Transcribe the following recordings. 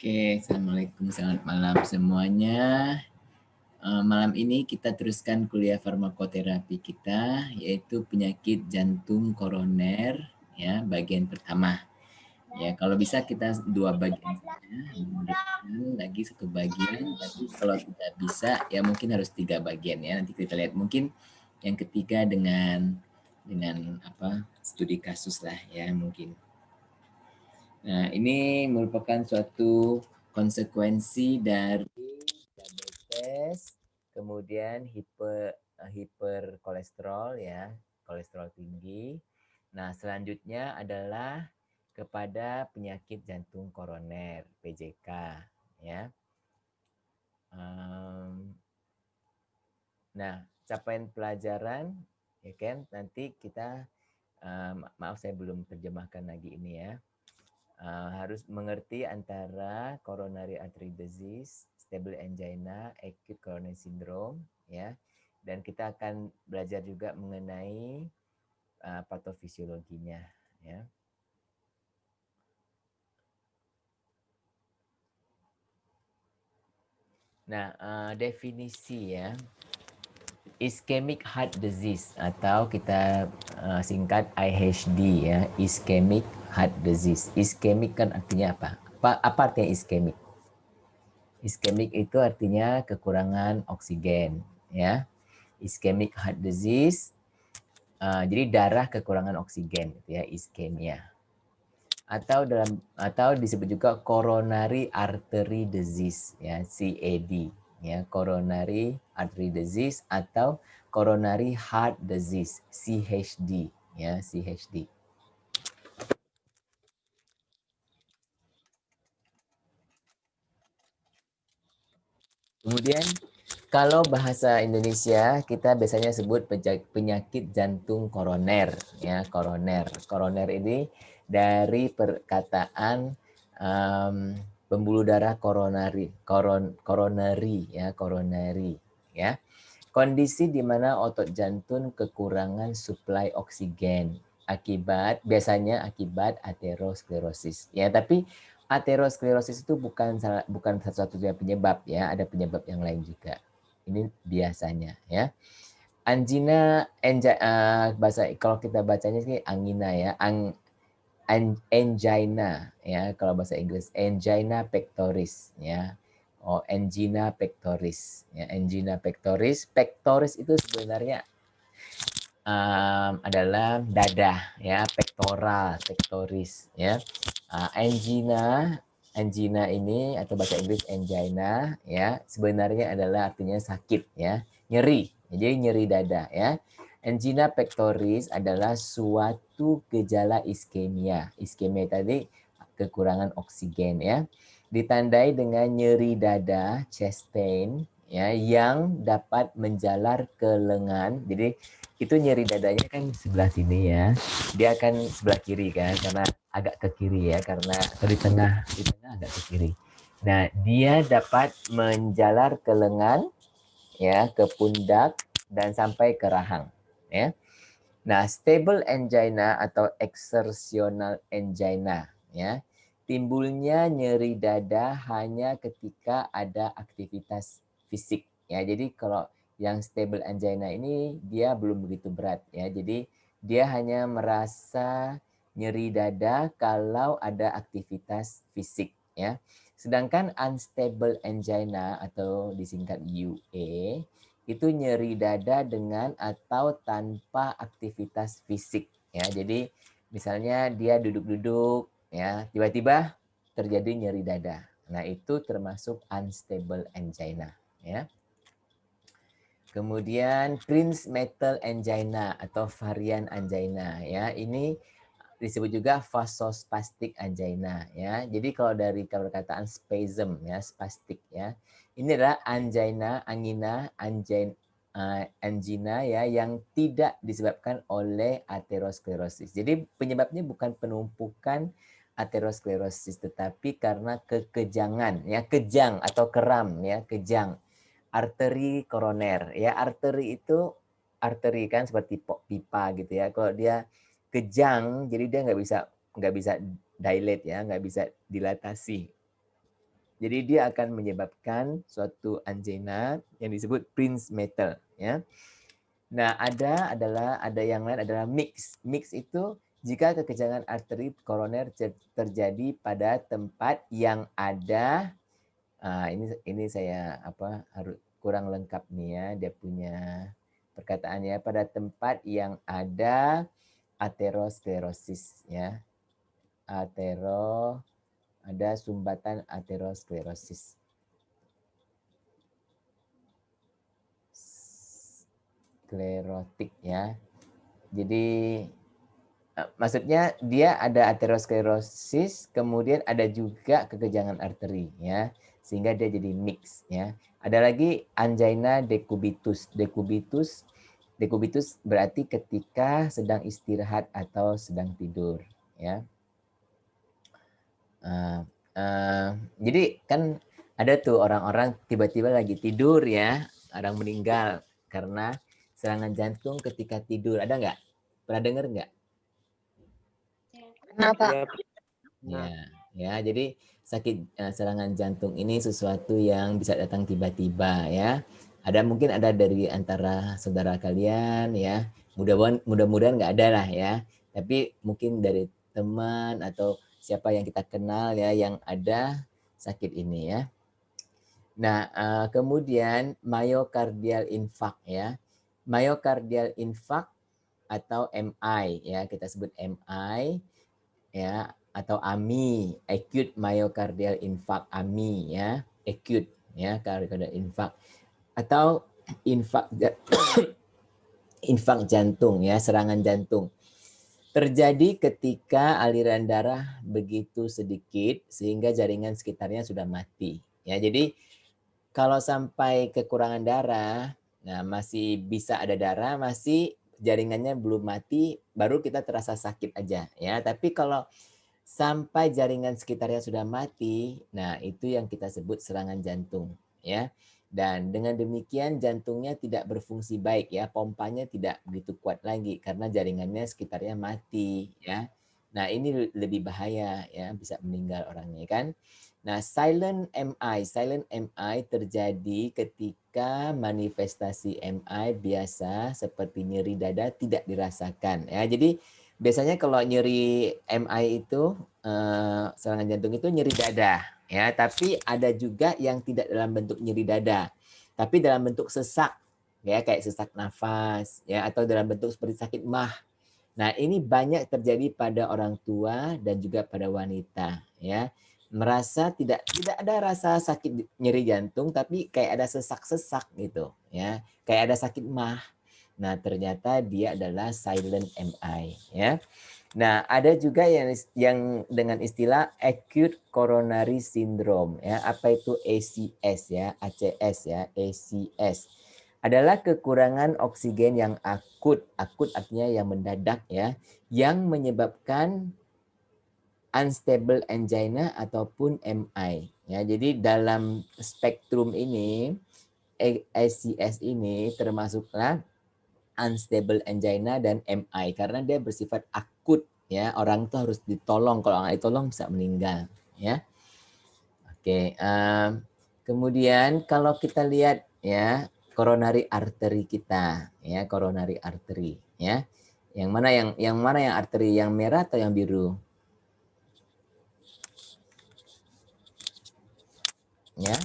Oke, Assalamualaikum, selamat malam semuanya. Malam ini kita teruskan kuliah farmakoterapi kita, yaitu penyakit jantung koroner, ya, bagian pertama. Ya, kalau bisa kita 2 bagian saja, mudah-mudahan lagi 1 bagian, tapi kalau tidak bisa, ya mungkin harus 3 bagian ya, nanti kita lihat. Mungkin yang ketiga dengan studi kasus lah ya mungkin. Nah, ini merupakan suatu konsekuensi dari diabetes, kemudian hiperkolesterol ya, kolesterol tinggi. Nah, selanjutnya adalah kepada penyakit jantung koroner, PJK ya. Nah, capaian pelajaran ya kan nanti kita maaf saya belum terjemahkan lagi ini ya. Harus mengerti antara coronary artery disease, stable angina, acute coronary syndrome, ya. Dan kita akan belajar juga mengenai patofisiologinya, ya. Nah, definisi ya, ischemic heart disease atau kita singkat IHD ya, ischemic heart disease. Ischemic kan artinya apa? Apa artinya ischemic? Iskemik itu artinya kekurangan oksigen, ya. Ischemic heart disease, jadi darah kekurangan oksigen, gitu ya, iskemia. Atau disebut juga coronary artery disease, ya, CAD, ya, coronary artery disease atau coronary heart disease, CHD, ya, CHD. Kemudian kalau bahasa Indonesia kita biasanya sebut penyakit jantung koroner, ya, koroner. Koroner ini dari perkataan pembuluh darah koronari, ya, koronari, ya. Kondisi di mana otot jantung kekurangan suplai oksigen biasanya akibat aterosklerosis, ya. Tapi aterosklerosis itu bukan satu-satunya penyebab ya, ada penyebab yang lain juga. Ini biasanya ya. Bahasa kalau kita bacanya sih angina ya, angina ya kalau bahasa Inggris, angina pectoris ya. Oh, angina pectoris ya, angina pectoris. Pectoris itu sebenarnya adalah dada ya, pectoris ya. Angina ini atau bahasa Inggris angina ya sebenarnya adalah artinya sakit ya, nyeri. Jadi nyeri dada ya. Angina pectoris adalah suatu gejala iskemia. Iskemia tadi kekurangan oksigen ya. Ditandai dengan nyeri dada, chest pain ya yang dapat menjalar ke lengan. Jadi itu nyeri dadanya kan sebelah sini ya. Dia akan sebelah kiri kan karena agak ke kiri ya karena di tengah agak ke kiri. Nah, dia dapat menjalar ke lengan ya, ke pundak dan sampai ke rahang ya. Nah, stable angina atau exertional angina ya. Timbulnya nyeri dada hanya ketika ada aktivitas fisik ya. Jadi kalau yang stable angina ini dia belum begitu berat ya. Jadi dia hanya merasa nyeri dada kalau ada aktivitas fisik ya. Sedangkan unstable angina atau disingkat UA itu nyeri dada dengan atau tanpa aktivitas fisik ya. Jadi misalnya dia duduk-duduk ya, tiba-tiba terjadi nyeri dada. Nah, itu termasuk unstable angina ya. Kemudian Prinzmetal angina atau varian angina ya. Ini disebut juga vasospastic angina ya. Jadi kalau dari perkataan spasm ya, spastic ya. Ini adalah angina ya yang tidak disebabkan oleh aterosklerosis. Jadi penyebabnya bukan penumpukan aterosklerosis tetapi karena kekejangan ya, kejang atau keram ya, kejang arteri koroner ya. Arteri kan seperti pipa gitu ya. Kalau dia kejang jadi dia nggak bisa dilate ya, nggak bisa dilatasi. Jadi dia akan menyebabkan suatu angina yang disebut Prinzmetal, ya. Nah, ada yang lain adalah mix. Mix itu jika kekencangan arteri koroner terjadi pada tempat yang ada, ini saya harus kurang lengkap nih ya, dia punya perkataannya, pada tempat yang ada aterosklerosis, ya. Ada sumbatan aterosklerosis. Sklerotik, ya. Jadi maksudnya dia ada aterosklerosis, kemudian ada juga kekenjangan arteri, ya, sehingga dia jadi mix, ya. Ada lagi angina decubitus. Decubitus berarti ketika sedang istirahat atau sedang tidur, ya. Jadi kan ada tuh orang-orang tiba-tiba lagi tidur, ya, orang meninggal karena serangan jantung ketika tidur. Ada nggak? Pernah dengar nggak? Kenapa? Ya, ya. Jadi sakit serangan jantung ini sesuatu yang bisa datang tiba-tiba, ya. Mungkin ada dari antara saudara kalian, ya. Mudah-mudahan nggak ada lah, ya. Tapi mungkin dari teman atau siapa yang kita kenal, ya, yang ada sakit ini, ya. Nah, kemudian myocardial infarct, ya. Myocardial infarct atau MI, ya, kita sebut MI, ya, atau AMI, acute myocardial infarct, AMI, ya, acute, ya, myocardial infarct, atau infark infark jantung, ya, serangan jantung. Terjadi ketika aliran darah begitu sedikit sehingga jaringan sekitarnya sudah mati, ya. Jadi kalau sampai kekurangan darah, nah masih bisa ada darah, masih jaringannya belum mati, baru kita terasa sakit aja, ya. Tapi kalau sampai jaringan sekitarnya sudah mati, nah itu yang kita sebut serangan jantung, ya. Dan dengan demikian jantungnya tidak berfungsi baik, ya, pompanya tidak begitu kuat lagi karena jaringannya sekitarnya mati, ya. Nah, ini lebih bahaya, ya, bisa meninggal orangnya, kan. Nah, silent MI terjadi ketika manifestasi MI biasa seperti nyeri dada tidak dirasakan, ya. Jadi biasanya kalau nyeri MI itu serangan jantung itu nyeri dada, ya, tapi ada juga yang tidak dalam bentuk nyeri dada, tapi dalam bentuk sesak, ya, kayak sesak nafas, ya, atau dalam bentuk seperti sakit mah. Nah, ini banyak terjadi pada orang tua dan juga pada wanita, ya. Merasa tidak ada rasa sakit nyeri jantung, tapi kayak ada sesak-sesak gitu, ya, kayak ada sakit mah. Nah, ternyata dia adalah silent MI, ya. Nah, ada juga yang dengan istilah acute coronary syndrome, ya. Apa itu ACS, ya? ACS, ya, ACS. Adalah kekurangan oksigen yang akut. Akut artinya yang mendadak, ya, yang menyebabkan unstable angina ataupun MI, ya. Jadi dalam spektrum ini ACS ini termasuklah unstable angina dan MI karena dia bersifat akut, ya. Orang tuh harus ditolong, kalau nggak ditolong bisa meninggal, ya. Oke, kemudian kalau kita lihat, ya, coronary artery kita, ya, coronary artery, ya. Yang mana yang arteri, yang merah atau yang biru? Ya.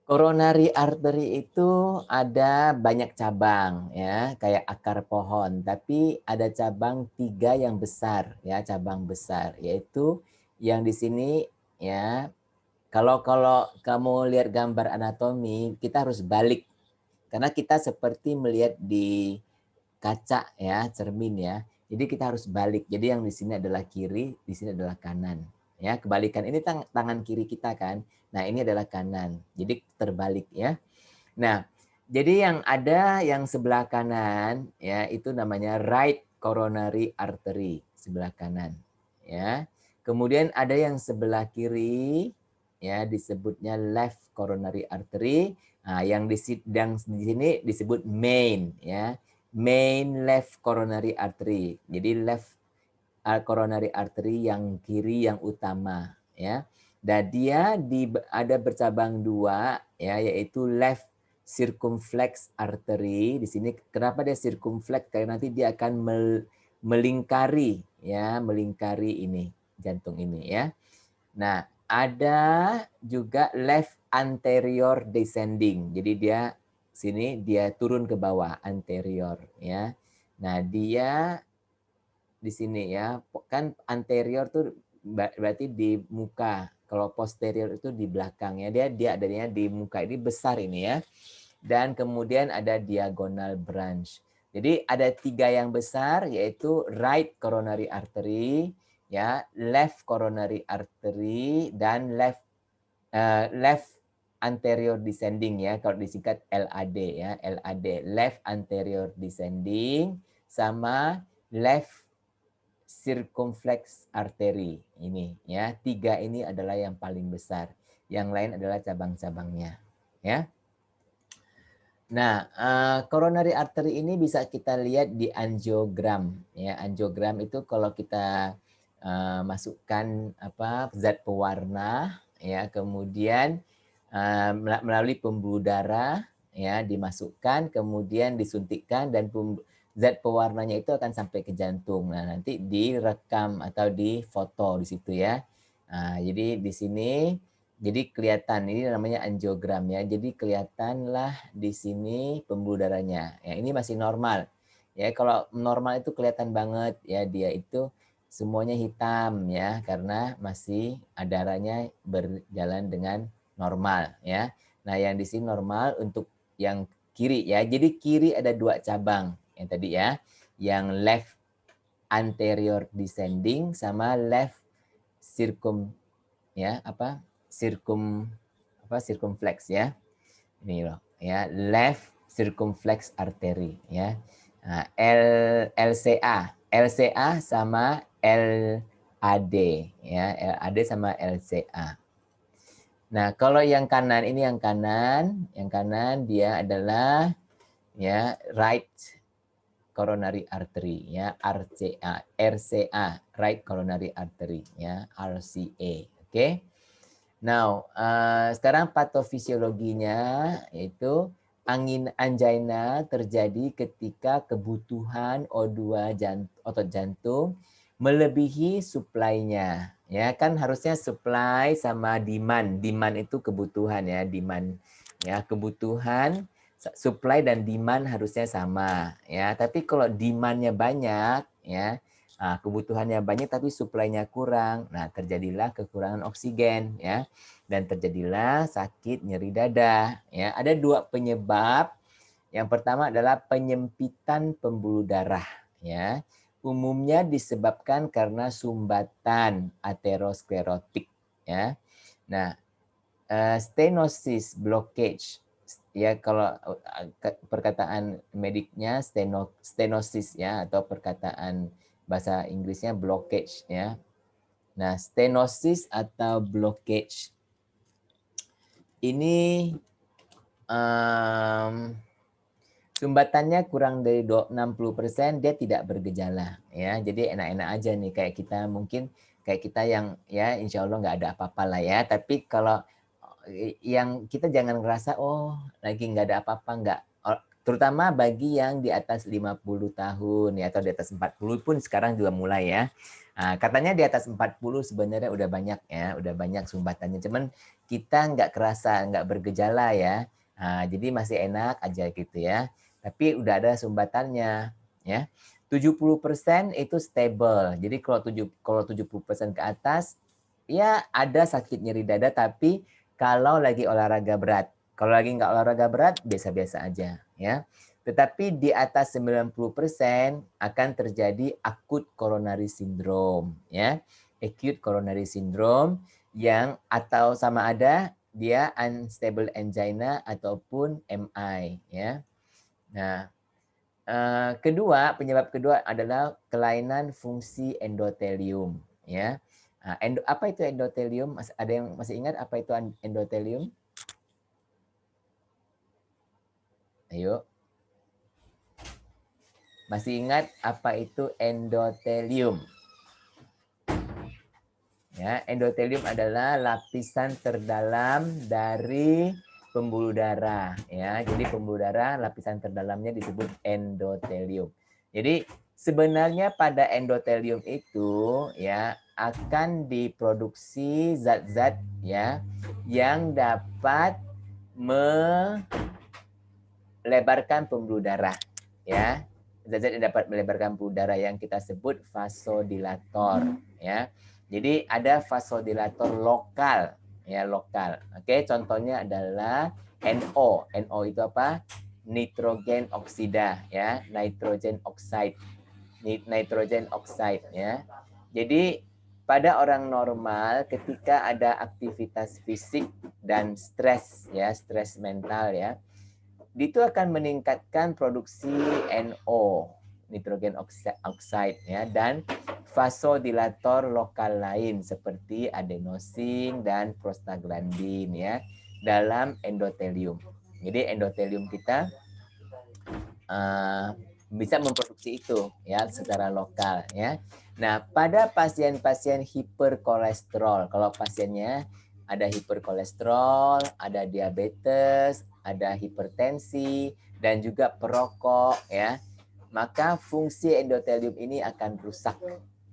Coronary artery itu ada banyak cabang, ya, kayak akar pohon, tapi ada cabang 3 yang besar, ya, cabang besar, yaitu yang di sini, ya. Kalau kamu lihat gambar anatomi, kita harus balik karena kita seperti melihat di kaca, ya, cermin, ya. Jadi kita harus balik. Jadi yang di sini adalah kiri, di sini adalah kanan. Ya, kebalikan ini tangan kiri kita kan. Nah, ini adalah kanan. Jadi terbalik, ya. Nah, jadi yang ada yang sebelah kanan, ya, itu namanya right coronary artery, sebelah kanan, ya. Kemudian ada yang sebelah kiri, ya, disebutnya left coronary artery. Nah, yang di sini disebut main, ya. Main left coronary artery. Jadi left coronary artery yang kiri yang utama, ya. Dan dia ada bercabang dua, ya, yaitu left circumflex artery. Di sini kenapa dia circumflex? Karena nanti dia akan melingkari, ya, melingkari ini jantung ini, ya. Nah, ada juga left anterior descending. Jadi dia sini dia turun ke bawah anterior, ya. Nah, dia di sini ya, kan anterior tuh berarti di muka. Kalau posterior itu di belakang ya. Dia adanya di muka, ini besar ini ya. Dan kemudian ada diagonal branch. Jadi ada 3 yang besar, yaitu right coronary artery, ya, left coronary artery, dan left anterior descending ya, kalau disingkat LAD ya, LAD, left anterior descending, sama left circumflex artery ini ya. 3 ini adalah yang paling besar. Yang lain adalah cabang-cabangnya ya. Nah, coronary artery ini bisa kita lihat di angiogram ya. Angiogram itu kalau kita masukkan zat pewarna ya, kemudian melalui pembuluh darah ya dimasukkan, kemudian disuntikkan, dan zat pewarnanya itu akan sampai ke jantung. Nah, nanti direkam atau difoto di situ ya. Nah, jadi di sini jadi kelihatan, ini namanya angiogram ya. Jadi kelihatanlah di sini pembuluh darahnya. Ya, ini masih normal. Ya, kalau normal itu kelihatan banget ya, dia itu semuanya hitam ya, karena masih darahnya berjalan dengan normal ya. Nah, yang di sini normal untuk yang kiri ya. Jadi kiri ada 2 cabang yang tadi ya. Yang left anterior descending sama left circumflex ya. Ini loh ya, left circumflex artery ya. Nah, LCA sama LAD ya, LAD sama LCA. Nah, kalau yang kanan ini yang kanan dia adalah ya right coronary artery ya, RCA, right coronary artery ya, RCA. Oke. Now, sekarang patofisiologinya yaitu angina terjadi ketika kebutuhan O2 otot jantung melebihi suplainya. Ya, kan harusnya supply sama demand. Demand itu kebutuhan ya, demand ya, kebutuhan, supply dan demand harusnya sama ya. Tapi kalau demandnya banyak ya, kebutuhannya banyak tapi suplainya kurang. Nah, terjadilah kekurangan oksigen ya, dan terjadilah sakit nyeri dada ya. Ada 2 penyebab. Yang pertama adalah penyempitan pembuluh darah ya. Umumnya disebabkan karena sumbatan aterosklerotik ya. Nah, stenosis blockage ya, kalau perkataan mediknya stenosis ya, atau perkataan bahasa Inggrisnya blockage ya. Nah, stenosis atau blockage ini sumbatannya kurang dari 60%, dia tidak bergejala ya. Jadi enak-enak aja nih, kayak kita mungkin kayak kita yang ya insya Allah nggak ada apa-apa lah ya. Tapi kalau yang kita jangan ngerasa oh lagi nggak ada apa-apa, nggak. Terutama bagi yang di atas 50 tahun ya, atau di atas 40 pun sekarang juga mulai ya. Nah, katanya di atas 40 sebenarnya udah banyak ya, udah banyak sumbatannya. Cuman kita nggak kerasa, nggak bergejala ya. Nah, jadi masih enak aja gitu ya. Tapi udah ada sumbatannya ya. 70% itu stable. Jadi kalau 70% ke atas ya ada sakit nyeri dada, tapi kalau lagi olahraga berat. Kalau lagi nggak olahraga berat, biasa-biasa aja ya. Tetapi di atas 90% akan terjadi akut coronary syndrome ya. Acute coronary syndrome yang atau sama ada dia unstable angina ataupun MI ya. Nah, penyebab kedua adalah kelainan fungsi endotelium ya. Nah, apa itu endotelium? Ada yang masih ingat apa itu endotelium? Ayo. Masih ingat apa itu endotelium? Ya, endotelium adalah lapisan terdalam dari pembuluh darah. Ya, jadi pembuluh darah lapisan terdalamnya disebut endotelium. Jadi sebenarnya pada endotelium itu ya akan diproduksi zat-zat ya yang dapat melebarkan pembuluh darah ya. Zat-zat yang dapat melebarkan pembuluh darah yang kita sebut vasodilator ya. Jadi ada vasodilator lokal ya, lokal. Oke, contohnya adalah NO. NO itu apa? Nitrogen oksida ya, nitrogen oxide. Nitrogen oxide ya. Jadi pada orang normal ketika ada aktivitas fisik dan stres ya, stres mental ya, itu akan meningkatkan produksi NO, nitrogen oxide ya, dan vasodilator lokal lain seperti adenosin dan prostaglandin ya dalam endotelium. Jadi endotelium kita bisa memproduksi itu ya secara lokal ya. Nah, pada pasien-pasien hiperkolesterol, kalau pasiennya ada hiperkolesterol, ada diabetes, ada hipertensi dan juga perokok ya, maka fungsi endotelium ini akan rusak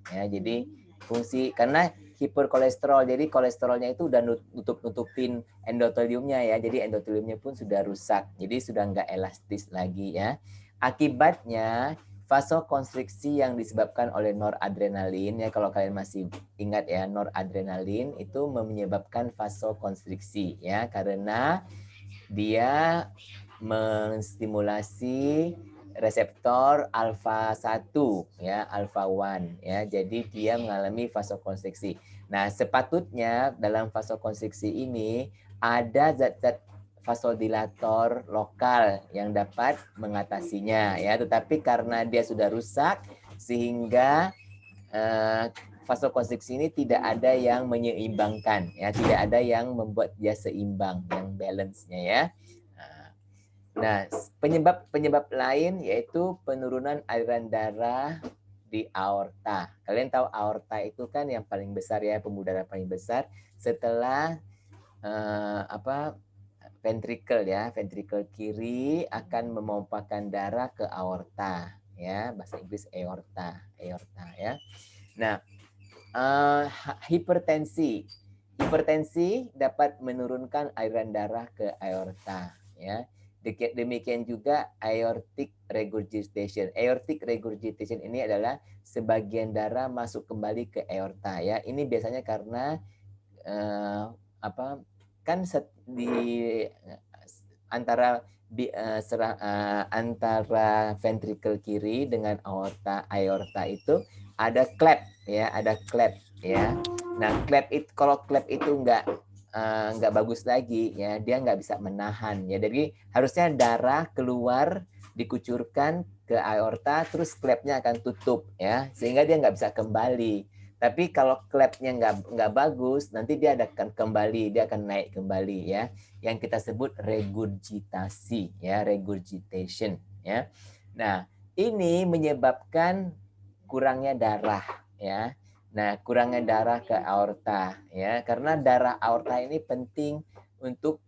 ya. Jadi fungsi karena hiperkolesterol, jadi kolesterolnya itu udah nutupin endoteliumnya ya, jadi endoteliumnya pun sudah rusak, jadi sudah nggak elastis lagi ya. Akibatnya vasokonstriksi yang disebabkan oleh noradrenalin ya, kalau kalian masih ingat ya, noradrenalin itu menyebabkan vasokonstriksi ya, karena dia menstimulasi reseptor alfa 1 ya, alfa 1 ya. Jadi dia mengalami vasokonstriksi. Nah, sepatutnya dalam vasokonstriksi ini ada zat-zat vasodilator lokal yang dapat mengatasinya ya, tetapi karena dia sudah rusak sehingga vasokonstriksi ini tidak ada yang menyeimbangkan ya, tidak ada yang membuat dia seimbang, yang balance-nya ya. Nah, penyebab lain yaitu penurunan aliran darah di aorta. Kalian tahu aorta itu kan yang paling besar ya, pembuluh darah paling besar setelah ventricle ya, ventricle kiri akan memompakan darah ke aorta ya, bahasa Inggris aorta ya. Nah, hipertensi dapat menurunkan aliran darah ke aorta ya. Demikian juga aortic regurgitation. Aortic regurgitation ini adalah sebagian darah masuk kembali ke aorta ya. Ini biasanya karena antara ventricle kiri dengan aorta itu ada klep ya, Nah, kalau klep itu nggak bagus lagi ya, dia nggak bisa menahan ya. Jadi harusnya darah keluar dikucurkan ke aorta, terus klepnya akan tutup ya, sehingga dia nggak bisa kembali. Tapi kalau klepnya nggak bagus, nanti dia akan kembali, dia akan naik kembali ya, yang kita sebut regurgitasi ya, regurgitation ya. Nah, ini menyebabkan kurangnya darah ya. Nah, kurangnya darah ke aorta ya, karena darah aorta ini penting untuk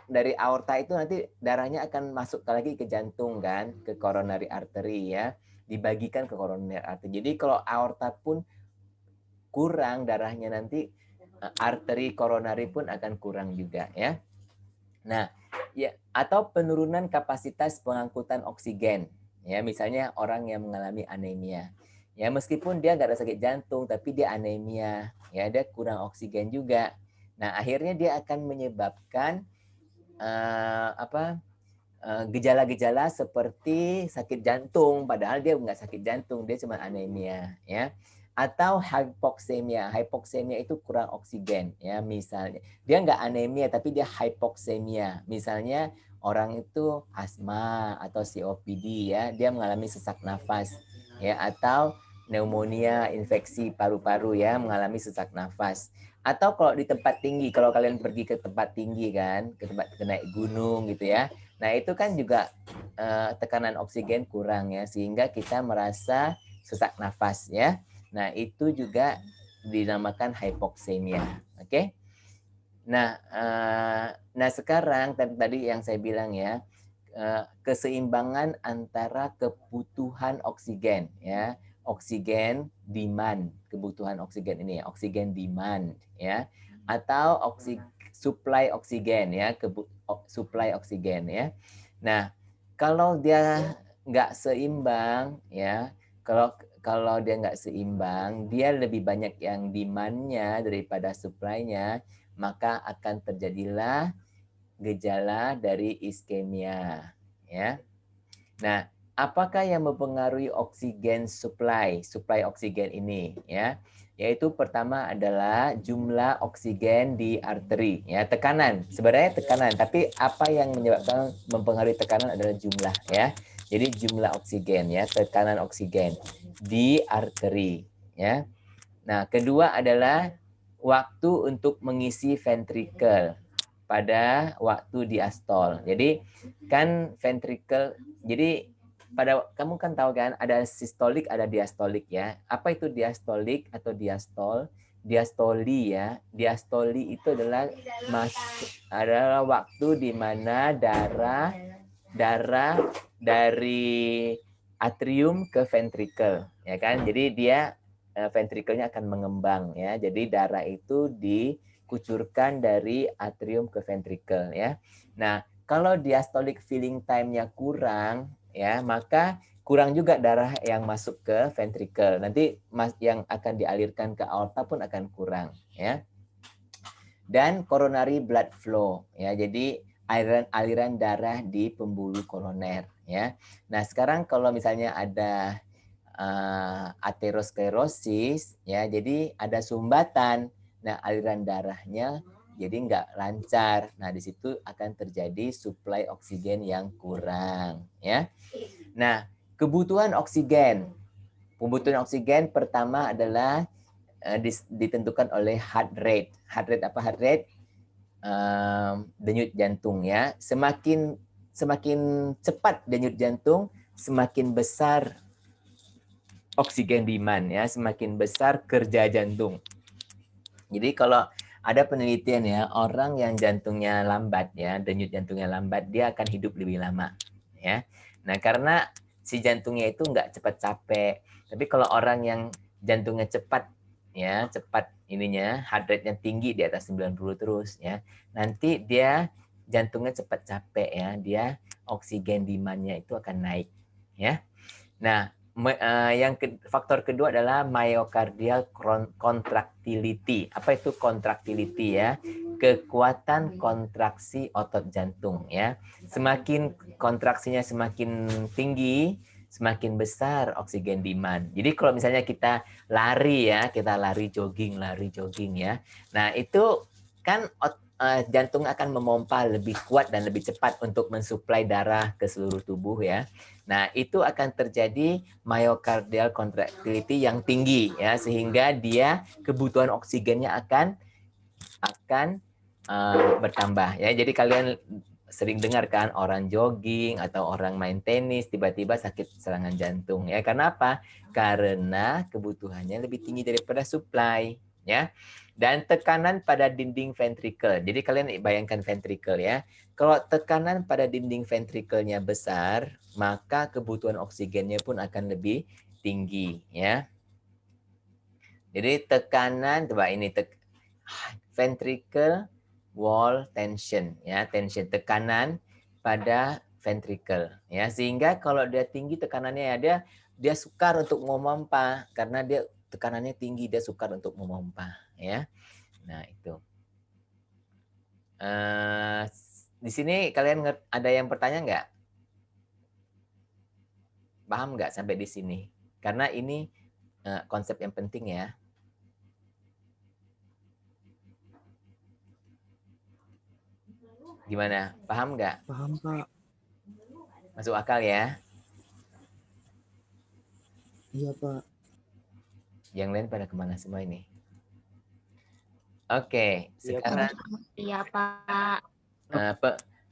dari aorta itu nanti darahnya akan masuk lagi ke jantung kan, ke coronary artery ya, dibagikan ke coronary artery. Jadi kalau aorta pun kurang darahnya, nanti arteri coronary pun akan kurang juga ya. Nah, ya, atau penurunan kapasitas pengangkutan oksigen ya, misalnya orang yang mengalami anemia. Ya, meskipun dia nggak ada sakit jantung, tapi dia anemia, ya dia kurang oksigen juga. Nah, akhirnya dia akan menyebabkan gejala-gejala seperti sakit jantung, padahal dia nggak sakit jantung, dia cuma anemia, ya. Atau hypoksemia. Hypoksemia itu kurang oksigen, ya. Misalnya dia nggak anemia, tapi dia hypoksemia. Misalnya orang itu asma atau COPD, ya, dia mengalami sesak nafas, ya, atau pneumonia, infeksi paru-paru ya, mengalami sesak nafas. Atau kalau di tempat tinggi, kalau kalian pergi ke tempat tinggi kan, ke tempat naik gunung gitu ya. Nah, itu kan juga tekanan oksigen kurang ya, sehingga kita merasa sesak nafas ya. Nah, itu juga dinamakan hypoxemia. Oke. Nah sekarang tadi yang saya bilang ya, keseimbangan antara kebutuhan oksigen ya, oksigen demand, kebutuhan oksigen ini, oksigen demand ya, atau supply oksigen ya, supply oksigen ya. Nah, kalau dia nggak seimbang ya, kalau dia nggak seimbang, dia lebih banyak yang demand-nya daripada supply-nya, maka akan terjadilah gejala dari iskemia ya. Nah, apakah yang mempengaruhi oksigen supply oksigen ini ya? Yaitu pertama adalah jumlah oksigen di arteri ya, tekanan. Sebenarnya tekanan, tapi apa yang menyebabkan mempengaruhi tekanan adalah jumlah ya. Jadi jumlah oksigen ya, tekanan oksigen di arteri ya. Nah, kedua adalah waktu untuk mengisi ventricle pada waktu diastol. Jadi kan ventricle, jadi pada kamu kan tahu kan ada sistolik, ada diastolik ya. Apa itu diastolik atau diastol? Diastoli ya. Diastoli itu adalah waktu di mana darah dari atrium ke ventricle ya kan. Jadi dia ventrikelnya akan mengembang ya. Jadi darah itu dikucurkan dari atrium ke ventricle ya. Nah, kalau diastolic filling time-nya kurang ya, maka kurang juga darah yang masuk ke ventricle. Nanti yang akan dialirkan ke aorta pun akan kurang ya. Dan coronary blood flow ya. Jadi aliran darah di pembuluh koroner ya. Nah, sekarang kalau misalnya ada aterosklerosis ya, jadi ada sumbatan. Nah, aliran darahnya jadi nggak lancar. Nah, di situ akan terjadi suplai oksigen yang kurang ya. Nah, kebutuhan oksigen. Kebutuhan oksigen pertama adalah ditentukan oleh heart rate. Heart rate apa heart rate? Denyut jantung ya. Semakin cepat denyut jantung, semakin besar oksigen demand ya, semakin besar kerja jantung. Jadi kalau ada penelitian ya, orang yang jantungnya lambat ya, denyut jantungnya lambat, dia akan hidup lebih lama ya. Nah, karena si jantungnya itu nggak cepat capek. Tapi kalau orang yang jantungnya cepat ya, cepat ininya, heart rate-nya tinggi di atas 90 terus ya. Nanti dia jantungnya cepat capek ya, dia oksigen demand-nya itu akan naik ya. Nah, faktor kedua adalah myocardial contractility. Apa itu contractility ya? Kekuatan kontraksi otot jantung ya. Semakin kontraksinya semakin tinggi, semakin besar oksigen demand. Jadi kalau misalnya kita lari ya, kita lari jogging ya. Nah, itu kan jantung akan memompa lebih kuat dan lebih cepat untuk mensuplai darah ke seluruh tubuh ya. Nah, itu akan terjadi myocardial contractility yang tinggi ya, sehingga dia kebutuhan oksigennya akan bertambah ya. Jadi kalian sering dengar kan orang jogging atau orang main tenis tiba-tiba sakit serangan jantung ya. Karena apa? Karena kebutuhannya lebih tinggi daripada supply ya. Dan tekanan pada dinding ventricle. Jadi kalian bayangkan ventricle ya. Kalau tekanan pada dinding ventrikelnya besar, maka kebutuhan oksigennya pun akan lebih tinggi ya. Jadi tekanan coba ini ventricle wall tension ya, tension tekanan pada ventricle ya, sehingga kalau dia tinggi tekanannya ya, dia sukar untuk memompa karena dia tekanannya tinggi, dia sukar untuk memompa ya. Nah, itu. Di sini kalian ada yang bertanya nggak? Paham nggak sampai di sini? Karena ini konsep yang penting ya. Gimana? Paham nggak? Paham, Pak. Masuk akal ya? Iya, Pak. Yang lain pada kemana semua ini? Oke, sekarang iya Pak.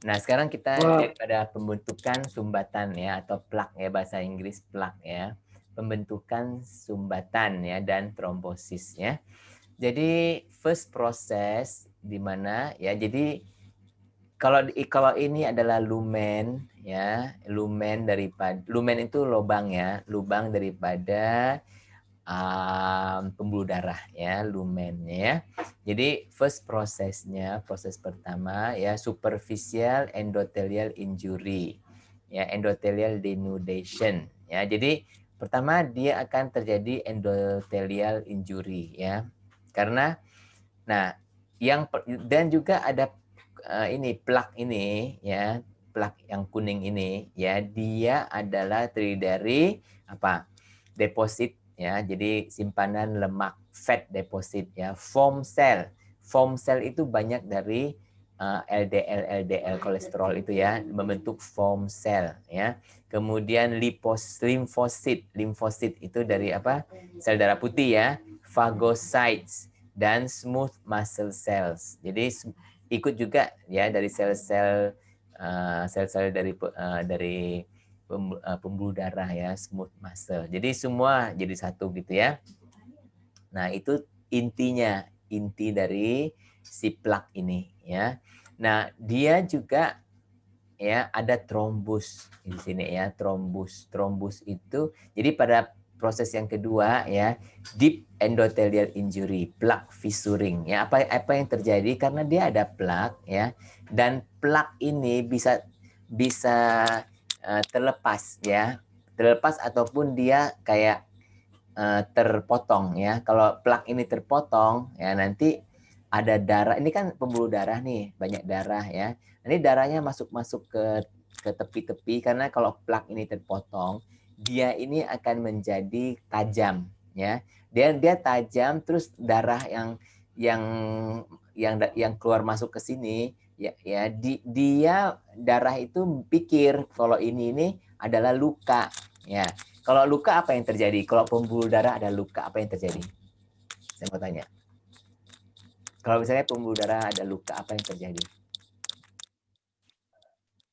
Nah, sekarang kita lihat pada pembentukan sumbatan ya, atau plak ya, bahasa Inggris plak ya. pembentukan sumbatan ya dan trombosis ya. Jadi first proses di mana ya, jadi kalau ini adalah lumen ya, lumen itu lubang ya, lubang daripada pembuluh darah ya, lumennya ya. Jadi first prosesnya, proses pertama ya, superficial endothelial injury ya, endothelial denudation ya. Jadi pertama dia akan terjadi endothelial injury ya, karena dan juga ada ini plak ini ya, plak yang kuning ini ya, dia adalah terdiri dari apa? Deposit ya, jadi simpanan lemak, fat deposit ya, foam cell. Foam cell itu banyak dari LDL kolesterol itu ya, membentuk foam cell ya. Kemudian limfosit itu dari apa? Sel darah putih ya, phagocytes dan smooth muscle cells. Jadi ikut juga ya dari sel-sel dari pembuluh darah ya, smooth muscle. Jadi semua jadi satu gitu ya. Nah, itu inti dari si plak ini ya. Nah, dia juga ya ada trombus di sini ya, trombus. Trombus itu jadi pada proses yang kedua ya, deep endothelial injury, plak fissuring ya. Apa yang terjadi karena dia ada plak ya, dan plak ini bisa terlepas ya, terlepas ataupun dia kayak terpotong ya. Kalau plak ini terpotong ya, nanti ada darah. Ini kan pembuluh darah nih, banyak darah ya. Ini darahnya masuk ke tepi-tepi, karena kalau plak ini terpotong, dia ini akan menjadi tajam ya. Dia tajam, terus darah yang yang keluar masuk ke sini ya, dia darah itu pikir kalau ini adalah luka ya. Kalau luka apa yang terjadi? Kalau pembuluh darah ada luka, apa yang terjadi? Saya mau tanya. Kalau misalnya pembuluh darah ada luka, apa yang terjadi?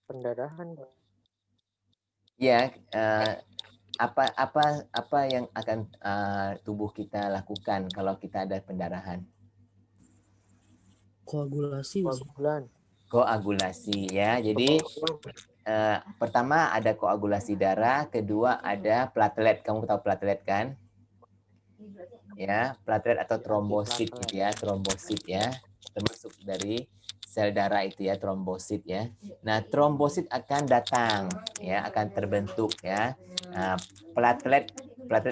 Pendarahan. Ya, apa yang akan tubuh kita lakukan kalau kita ada pendarahan? Koagulasi. Koagulasi ya. Jadi pertama ada koagulasi darah, kedua ada platelet. Kamu tahu platelet kan? Ya, platelet atau trombosit gitu ya, trombosit ya, termasuk dari sel darah itu ya, trombosit ya. Nah, trombosit akan datang ya, akan terbentuk ya. Nah, platelet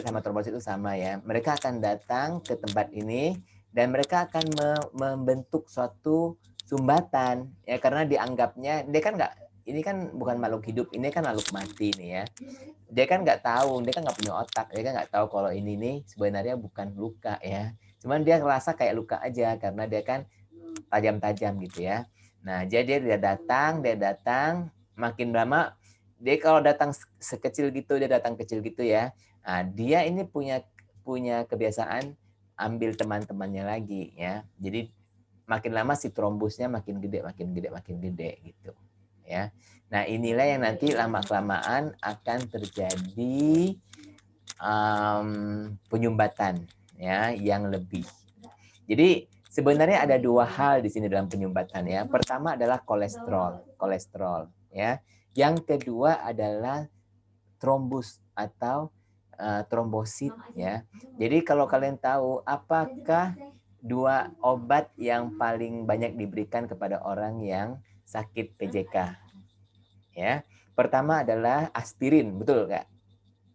sama trombosit itu sama ya. Mereka akan datang ke tempat ini dan mereka akan membentuk suatu sumbatan ya, karena dianggapnya dia kan nggak, ini kan bukan makhluk hidup, ini kan makhluk mati nih ya. Dia kan nggak tahu, dia kan nggak punya otak, dia kan nggak tahu kalau ini nih sebenarnya bukan luka ya. Cuman dia ngerasa kayak luka aja karena dia kan tajam-tajam gitu ya. Nah, jadi dia datang, makin lama dia kalau datang sekecil gitu, dia datang kecil gitu ya. Nah, dia ini punya kebiasaan ambil teman-temannya lagi ya. Jadi makin lama si trombusnya makin gede gitu ya. Nah, inilah yang nanti lama-kelamaan akan terjadi penyumbatan ya yang lebih. Jadi sebenarnya ada dua hal di sini dalam penyumbatan ya. Pertama adalah kolesterol ya. Yang kedua adalah trombus atau trombosit ya. Jadi kalau kalian tahu apakah dua obat yang paling banyak diberikan kepada orang yang sakit PJK? Ya, pertama adalah aspirin, betul nggak?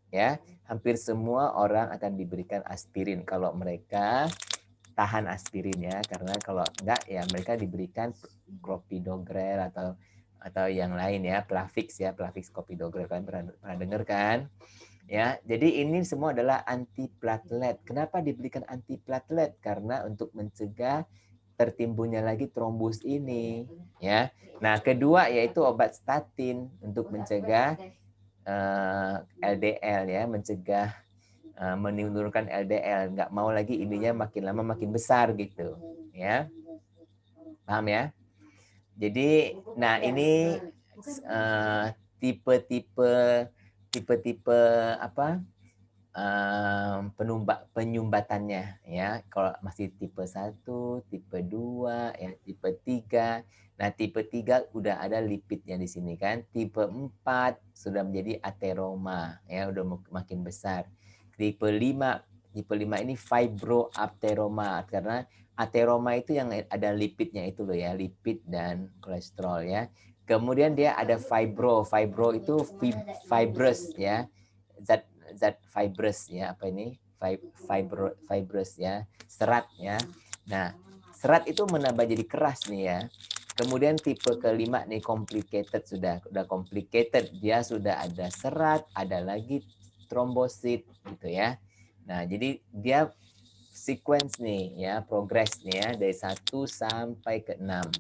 Ya, hampir semua orang akan diberikan aspirin kalau mereka tahan aspirin ya, karena kalau enggak ya mereka diberikan clopidogrel atau yang lain ya, Plavix clopidogrel, kan pernah dengar kan? Ya, jadi ini semua adalah antiplatelet. Kenapa diberikan antiplatelet? Karena untuk mencegah tertimbunnya lagi trombus ini ya. Nah, kedua yaitu obat statin untuk mencegah LDL ya, mencegah menurunkan LDL, nggak mau lagi ininya makin lama makin besar gitu ya. Paham ya? Jadi nah ini tipe-tipe apa penyumbatannya ya. Kalau masih tipe 1, tipe 2, ya, tipe 3. Nah, tipe 3 udah ada lipidnya di sini kan. Tipe 4 sudah menjadi ateroma ya, udah makin besar. Tipe 5 ini fibroateroma karena ateroma itu yang ada lipidnya itu loh ya, lipid dan kolesterol ya. Kemudian dia ada fibro itu fibrous ya. Zat fibrous ya, apa ini? Fibrous ya, serat ya. Nah, serat itu menambah jadi keras nih ya. Kemudian tipe kelima nih complicated, sudah complicated, dia sudah ada serat, ada lagi trombosit gitu ya. Nah, jadi dia sequence nih ya, progress nih ya dari 1 sampai ke 6.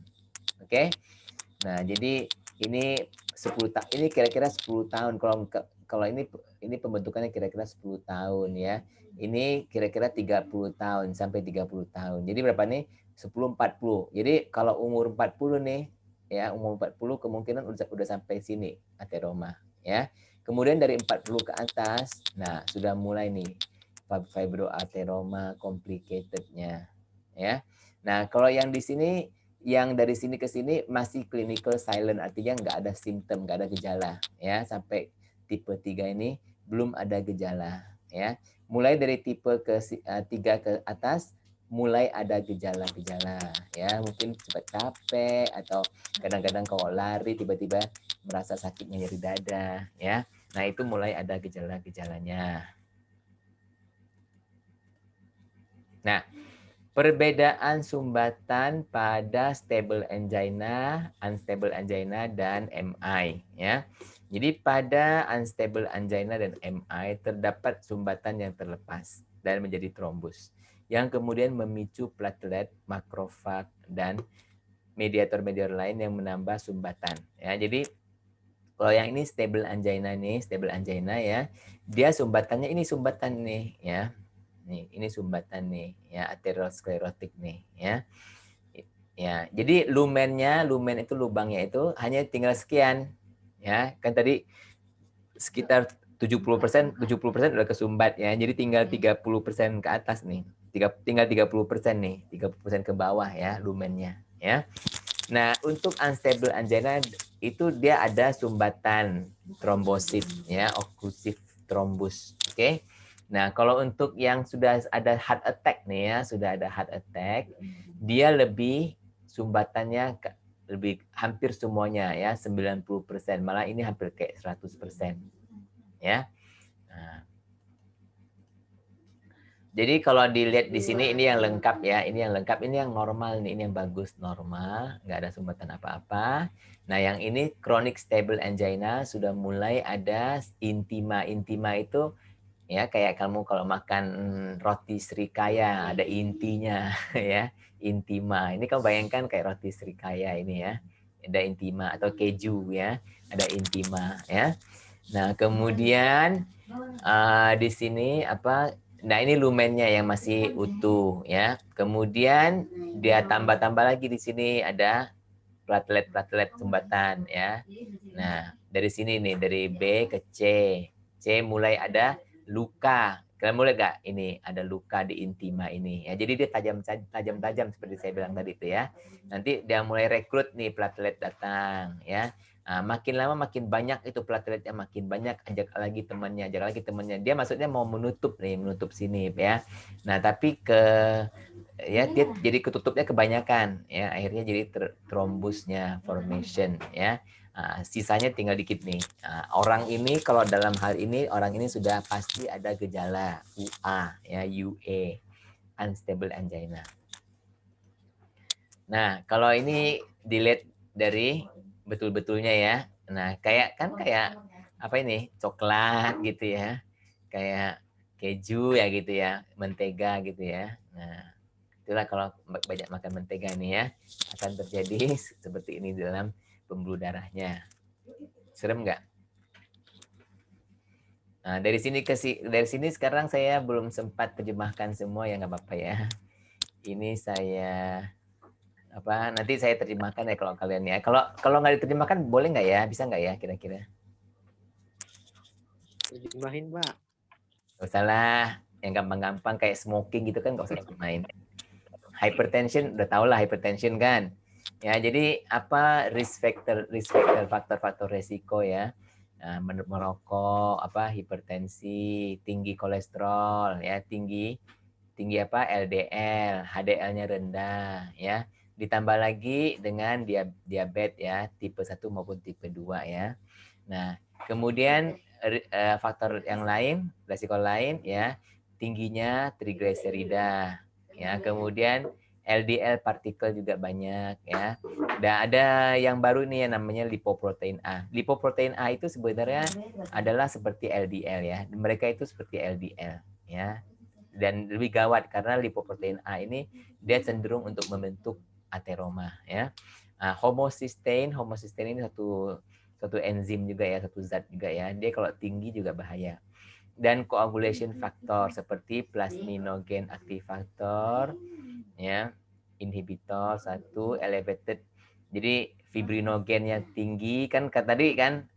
Oke. Nah, jadi ini 10 tahun, ini kira-kira 10 tahun. Kalau ini pembentukannya kira-kira 10 tahun ya. Ini kira-kira 30 tahun sampai 30 tahun. Jadi berapa nih? 10 40. Jadi kalau umur 40 nih ya, umur 40 kemungkinan udah sampai sini ateroma ya. Kemudian dari 40 ke atas, nah sudah mulai nih fibroateroma complicated-nya ya. Nah, kalau yang di sini, yang dari sini ke sini masih clinical silent, artinya nggak ada simptom, nggak ada gejala ya. Sampai tipe 3 ini belum ada gejala ya. Mulai dari tipe ke 3 ke atas mulai ada gejala-gejala ya, mungkin cepat capek atau kadang-kadang kalau lari tiba-tiba merasa sakitnya nyeri dada ya. Nah, itu mulai ada gejala-gejalanya. Nah, perbedaan sumbatan pada stable angina, unstable angina, dan MI ya. Jadi pada unstable angina dan MI terdapat sumbatan yang terlepas dan menjadi trombus yang kemudian memicu platelet, makrofag, dan mediator-mediator lain yang menambah sumbatan ya. Jadi kalau yang ini stable angina ya, dia sumbatannya ini sumbatan nih ya. Nih, ini sumbatan nih ya, aterosklerotik nih ya. Ya, jadi lumen itu lubangnya itu hanya tinggal sekian. Ya, kan tadi sekitar 70% udah kesumbat ya. Jadi tinggal 30% ke atas nih. Tinggal 30% nih, 30% ke bawah ya lumennya ya. Nah, untuk unstable angina itu dia ada sumbatan trombosit ya, oklusif trombus. Oke. Nah, kalau untuk yang sudah ada heart attack nih ya, sudah ada heart attack, dia lebih sumbatannya lebih hampir semuanya ya, 90%. Malah ini hampir kayak 100% ya. Nah, jadi kalau dilihat di sini ini yang lengkap ya, ini yang lengkap, ini yang normal nih, ini yang bagus normal, nggak ada sumbatan apa-apa. Nah, yang ini chronic stable angina sudah mulai ada intima. Intima itu ya kayak kamu kalau makan roti srikaya ada intinya ya, intima. Ini kamu bayangkan kayak roti srikaya ini ya, ada intima, atau keju ya, ada intima ya. Nah, kemudian di sini apa? Nah, ini lumennya yang masih utuh ya. Kemudian dia tambah-tambah lagi di sini ada platelet-platelet sumbatan ya. Nah, dari sini nih dari B ke C. C mulai ada luka. Kalian mulai gak? Ini ada luka di intima ini ya. Jadi dia tajam-tajam seperti saya bilang tadi itu ya. Nanti dia mulai rekrut nih platelet datang ya. Nah, makin lama makin banyak itu plateletnya, makin banyak, ajak lagi temannya. Dia maksudnya mau menutup sini ya. Nah, tapi ya dia jadi ketutupnya kebanyakan ya, akhirnya jadi trombusnya formation ya. Sisanya tinggal dikit nih. Orang ini kalau dalam hal ini orang ini sudah pasti ada gejala UA ya, UA, unstable angina. Nah, kalau ini dilihat dari betul-betulnya ya. Nah, kayak apa ini? Coklat gitu ya. Kayak keju ya gitu ya, mentega gitu ya. Nah, itulah kalau banyak makan mentega nih ya, akan terjadi seperti ini dalam pembuluh darahnya. Serem nggak? Nah, dari sini sekarang saya belum sempat terjemahkan semua ya, nggak apa-apa ya. Ini saya nanti saya terjemahkan ya kalau kalian ya. Kalau nggak diterjemahkan boleh nggak ya? Bisa nggak ya kira-kira? Terjemahin, Pak. Gak usah lah, yang gampang-gampang kayak smoking gitu kan gak usah main. Hypertension, udah tau lah hypertension kan. Ya, jadi apa faktor-faktor resiko ya. Nah, merokok, apa hipertensi, tinggi kolesterol, ya tinggi apa LDL, HDL-nya rendah, ya. Ditambah lagi dengan diabetes ya, tipe 1 maupun tipe 2 ya. Nah, kemudian faktor yang lain, resiko lain ya, tingginya trigliserida, ya. Kemudian LDL partikel juga banyak ya. Dan ada yang baru nih yang namanya lipoprotein A. Lipoprotein A itu sebenarnya adalah seperti LDL ya. Mereka itu seperti LDL ya. Dan lebih gawat karena lipoprotein A ini dia cenderung untuk membentuk ateroma ya. Nah, homocysteine ini satu enzim juga ya, satu zat juga ya. Dia kalau tinggi juga bahaya. Dan coagulation factor seperti plasminogen activator ya, inhibitor satu elevated. Jadi fibrinogennya tinggi kan tadi kan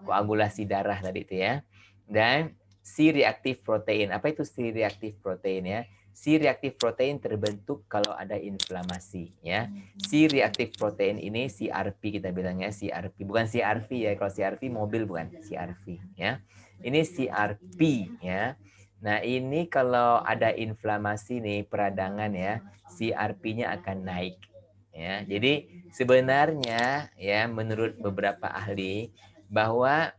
koagulasi darah tadi itu ya. Dan C-reactive protein. Apa itu C-reactive protein ya? C-reactive protein terbentuk kalau ada inflamasi ya. C-reactive protein ini CRP kita bilangnya CRP, bukan CRV ya. Kalau CRV mobil bukan CRV ya. Ini CRP ya. Nah, ini kalau ada inflamasi nih peradangan ya, CRP-nya akan naik ya. Jadi sebenarnya ya menurut beberapa ahli bahwa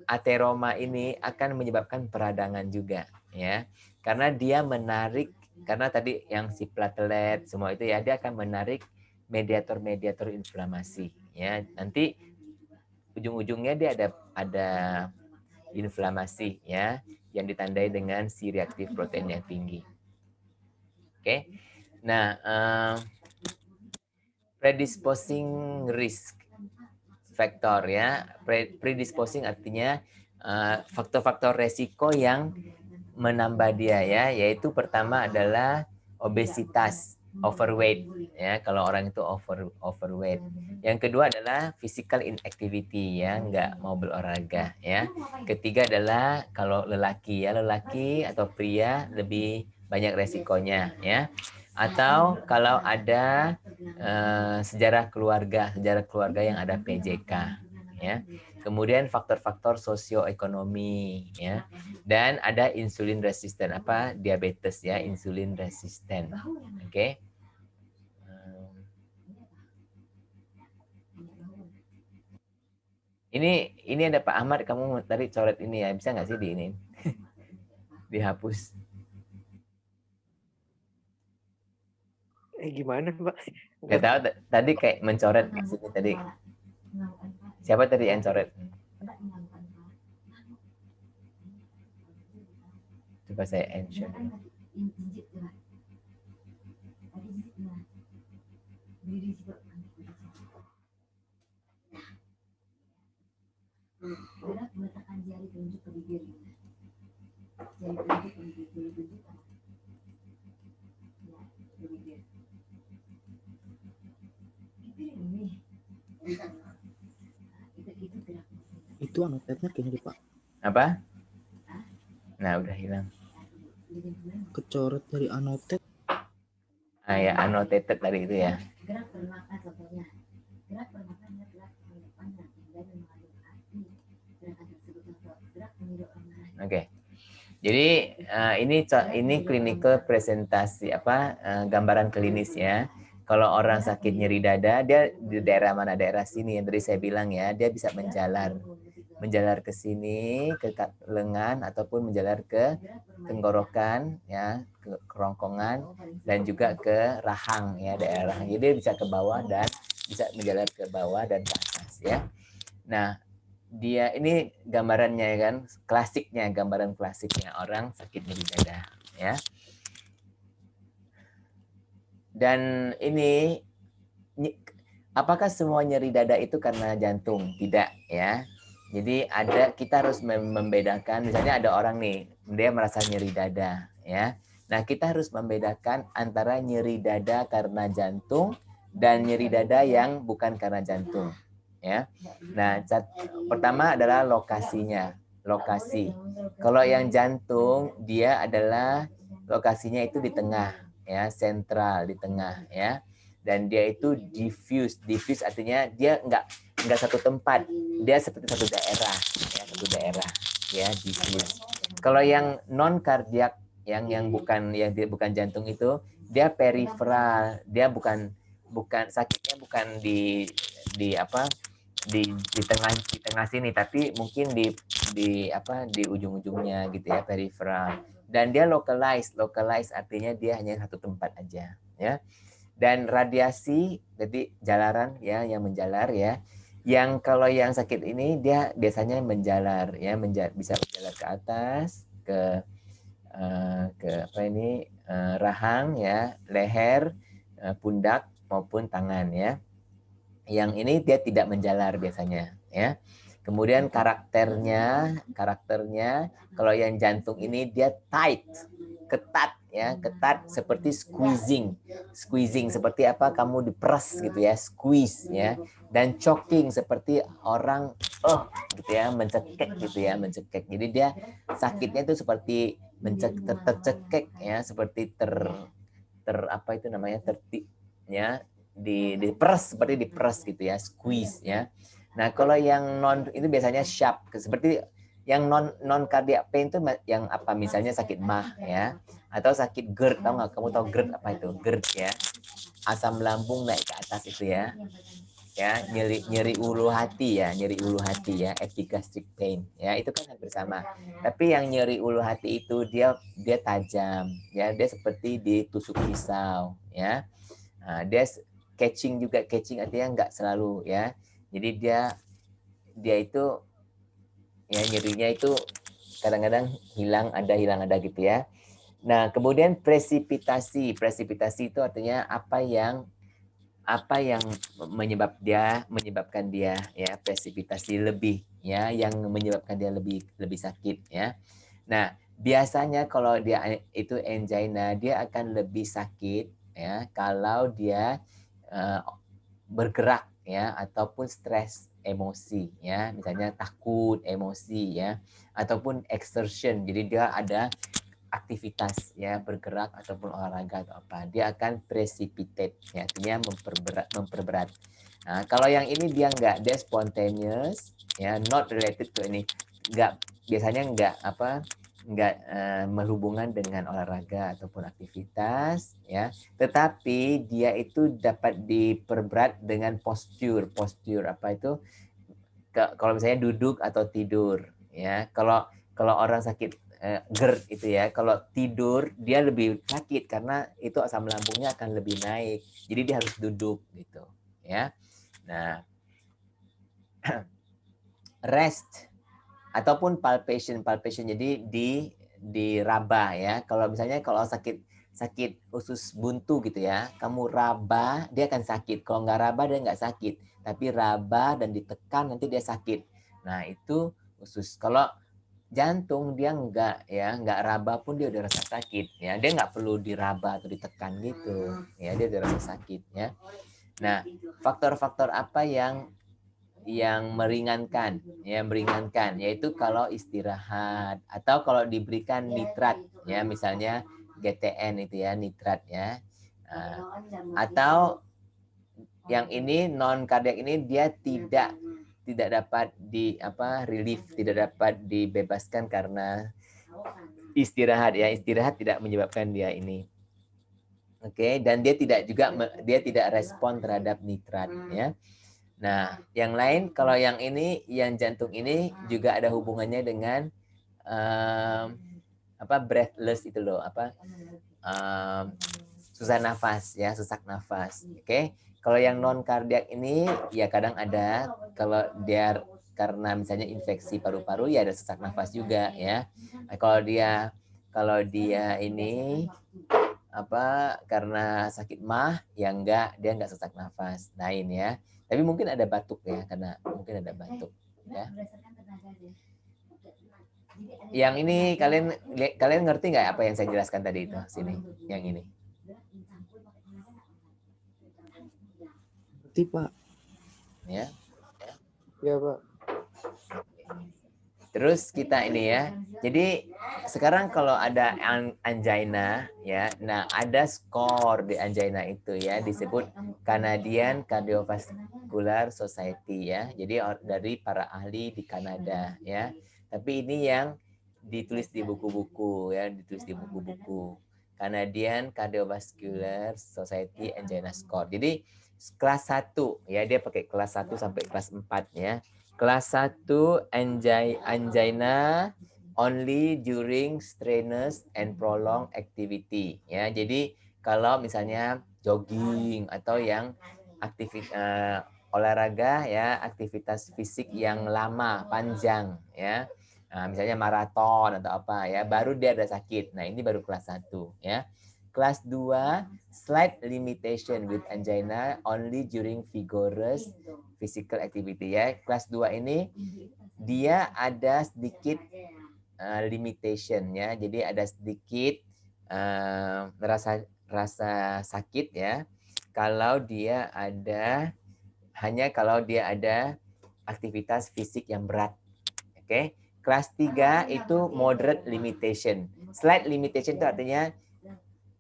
ateroma ini akan menyebabkan peradangan juga ya. Karena dia menarik, karena tadi yang si platelet semua itu ya, dia akan menarik mediator-mediator inflamasi ya. Nanti ujung-ujungnya dia ada inflamasi ya yang ditandai dengan si reaktif protein yang tinggi. Oke. Nah, predisposing risk factor ya. Predisposing artinya faktor-faktor resiko yang menambah dia ya, yaitu pertama adalah obesitas, overweight ya, kalau orang itu overweight. Yang kedua adalah physical inactivity ya, nggak mau berolahraga ya. Ketiga adalah kalau lelaki ya, lelaki atau pria lebih banyak resikonya ya. Atau kalau ada sejarah keluarga yang ada PJK ya. Kemudian faktor-faktor sosioekonomi ya. Dan ada insulin resisten, apa diabetes ya, insulin resisten. Oke. Ini ada Pak Ahmad, kamu tadi coret ini ya, bisa nggak sih di ini dihapus? Gimana Pak? Nggak tahu, tadi kayak mencoret sini tadi. Siapa tadi yang coret? Coba saya ensure. Gerak meletakkan jari telunjuk ke bibir. Jari telunjuk ke bibir. Ya, ke bibir. Bibir ini. Itu gerak. Itu anotetnya kayaknya Pak. Apa? Nah, udah hilang. Kecoret dari anotet. Ah ya, annotated tadi itu ya. Gerak pernapasan contohnya. Gerak pernapasan adalah penghidupkan dan mengandung arti. Gerakan tersebut contoh gerak menghidupkan. Oke. Jadi ini clinical presentasi gambaran klinis ya. Kalau orang sakit nyeri dada, dia di daerah mana, daerah sini yang tadi saya bilang ya, dia bisa menjalar ke sini, ke lengan ataupun menjalar ke tenggorokan ya, ke kerongkongan dan juga ke rahang ya, daerah rahang. Jadi dia bisa ke bawah dan bisa menjalar ke bawah dan ke atas ya. Nah, dia ini gambarannya ya kan, klasiknya, gambaran klasiknya orang sakit nyeri dada ya. Dan ini apakah semua nyeri dada itu karena jantung? Tidak ya. Jadi kita harus membedakan, misalnya ada orang nih, dia merasa nyeri dada ya. Nah, kita harus membedakan antara nyeri dada karena jantung dan nyeri dada yang bukan karena jantung ya. Nah, pertama adalah lokasinya. lokasi. Kalau yang jantung dia adalah lokasinya itu di tengah, ya, sentral di tengah, ya. Dan dia itu diffuse. Diffuse artinya dia enggak satu tempat, dia seperti satu daerah, ya, satu daerah, ya, diffuse. Kalau yang non kardiak, yang dia bukan jantung itu, dia periferal, dia bukan sakitnya bukan di tengah sini, tapi mungkin di ujung-ujungnya gitu ya, periferal. Dan dia localized artinya dia hanya satu tempat aja, ya. Dan radiasi, jadi jalaran ya, yang menjalar ya. Yang kalau yang sakit ini dia biasanya menjalar ya, bisa menjalar ke atas, ke rahang ya, leher, pundak maupun tangan ya. Yang ini dia tidak menjalar biasanya ya. Kemudian karakternya kalau yang jantung ini dia tight, ketat ya, ketat seperti squeezing seperti apa kamu diperas gitu ya, squeeze ya. Dan choking seperti orang gitu ya, mencekik gitu ya, mencekik. Jadi dia sakitnya itu seperti tercekik ya, seperti apa itu namanya, ya, diperas, seperti diperas gitu ya, squeeze ya. Nah, kalau yang non itu biasanya sharp, seperti yang non cardiac pain itu yang apa, misalnya sakit mah ya, atau sakit GERD, tahu nggak? Kamu tahu GERD apa itu? GERD ya, asam lambung naik ke atas itu ya, nyeri ulu hati ya, epigastric pain ya, itu kan hampir sama. Tapi yang nyeri ulu hati itu dia tajam ya, dia seperti ditusuk pisau ya. Nah, dia catching artinya nggak selalu ya. Jadi dia itu ya, nyerinya itu kadang-kadang hilang ada gitu ya. Nah, kemudian presipitasi itu artinya apa yang menyebabkan dia ya, presipitasi lebih ya, yang menyebabkan dia lebih sakit ya. Nah, biasanya kalau dia itu angina, dia akan lebih sakit ya kalau dia bergerak ya, ataupun stres emosi ya, misalnya takut, emosi ya, ataupun exertion, jadi dia ada aktivitas ya, bergerak ataupun olahraga atau apa, dia akan precipitate ya, artinya memperberat. Nah, kalau yang ini dia enggak, dia spontaneous ya, not related to ini, biasanya enggak berhubungan dengan olahraga ataupun aktivitas ya, tetapi dia itu dapat diperberat dengan postur apa itu, kalau misalnya duduk atau tidur ya. Kalau orang sakit GERD itu ya, kalau tidur dia lebih sakit karena itu asam lambungnya akan lebih naik, jadi dia harus duduk gitu ya. Nah, rest ataupun palpation, jadi diraba ya. Kalau misalnya kalau sakit usus buntu gitu ya, kamu raba dia akan sakit. Kalau nggak raba dia nggak sakit, tapi raba dan ditekan nanti dia sakit. Nah, itu usus. Kalau jantung dia nggak raba pun dia udah rasa sakit ya, dia nggak perlu diraba atau ditekan gitu ya, dia udah rasa sakit ya. Nah, faktor-faktor apa yang meringankan yaitu kalau istirahat atau kalau diberikan nitrat ya, misalnya GTN itu ya, nitrat ya. Atau yang ini non kardiak ini dia tidak dapat relief, tidak dapat dibebaskan karena istirahat ya, istirahat tidak menyebabkan dia ini. Oke, dan dia tidak respon terhadap nitrat ya. Nah, yang lain, kalau yang ini, yang jantung ini juga ada hubungannya dengan breathless itu loh, susah nafas ya, sesak nafas. Oke. Kalau yang non kardiak ini ya kadang ada, kalau dia karena misalnya infeksi paru-paru ya ada sesak nafas juga ya. Nah, kalau dia ini karena sakit mah ya dia enggak sesak nafas, lain ya. Tapi mungkin ada batuk ya, karena mungkin ada batuk ya. Yang ini kalian ngerti nggak apa yang saya jelaskan tadi itu sini, yang ini? Ngerti, Pak. Ya. Ya, Pak. Terus kita ini ya. Jadi sekarang kalau ada angina ya, nah ada skor di angina itu ya, disebut Canadian Cardiovascular Society ya. Jadi dari para ahli di Kanada ya. Tapi ini yang ditulis di buku-buku ya, ditulis di buku-buku. Canadian Cardiovascular Society Angina Score. Jadi kelas 1 ya, dia pakai kelas 1 sampai kelas 4 ya. Kelas 1 angina only during strenuous and prolonged activity ya. Jadi kalau misalnya jogging atau yang olahraga ya, aktivitas fisik yang lama, panjang ya. Nah, misalnya maraton atau apa ya, baru dia ada sakit. Nah, ini baru kelas 1 ya. Kelas 2 slight limitation with angina only during vigorous physical activity ya. Kelas 2 ini dia ada sedikit limitation ya. Jadi ada sedikit rasa sakit ya. Kalau dia ada kalau dia ada aktivitas fisik yang berat. Oke. Kelas 3 itu moderate limitation. Slight limitation itu artinya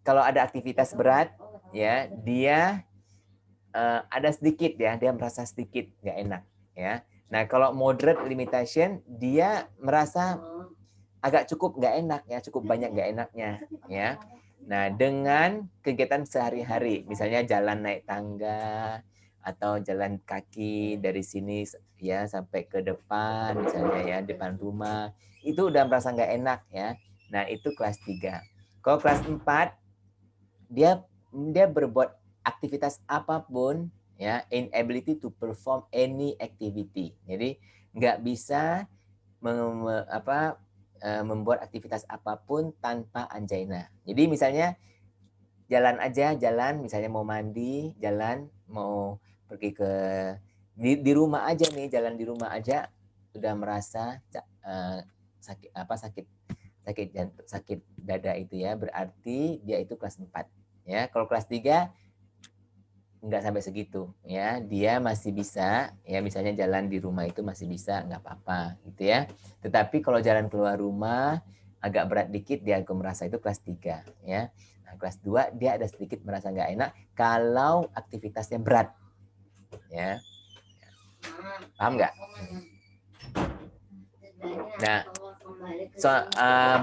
kalau ada aktivitas berat ya, dia ada sedikit ya, dia merasa sedikit nggak enak ya. Nah, kalau moderate limitation dia merasa agak cukup nggak enak ya, cukup banyak nggak enaknya ya. Nah, dengan kegiatan sehari-hari, misalnya jalan naik tangga atau jalan kaki dari sini ya sampai ke depan, misalnya ya depan rumah, itu udah merasa nggak enak ya. Nah, itu kelas 3. Kalau kelas 4 dia berbuat aktivitas apapun ya, inability to perform any activity. Jadi nggak bisa membuat aktivitas apapun tanpa angina. Jadi misalnya jalan, misalnya mau mandi, jalan, mau pergi ke di rumah aja nih, jalan di rumah aja udah merasa sakit dada itu ya, berarti dia itu kelas 4 ya. Kalau kelas 3 nggak sampai segitu ya, dia masih bisa ya, misalnya jalan di rumah itu masih bisa, nggak apa-apa gitu ya. Tetapi kalau jalan keluar rumah agak berat dikit, dia merasa itu kelas 3 ya. Nah, kelas 2 dia ada sedikit merasa nggak enak kalau aktivitasnya berat ya. Paham nggak? Nah,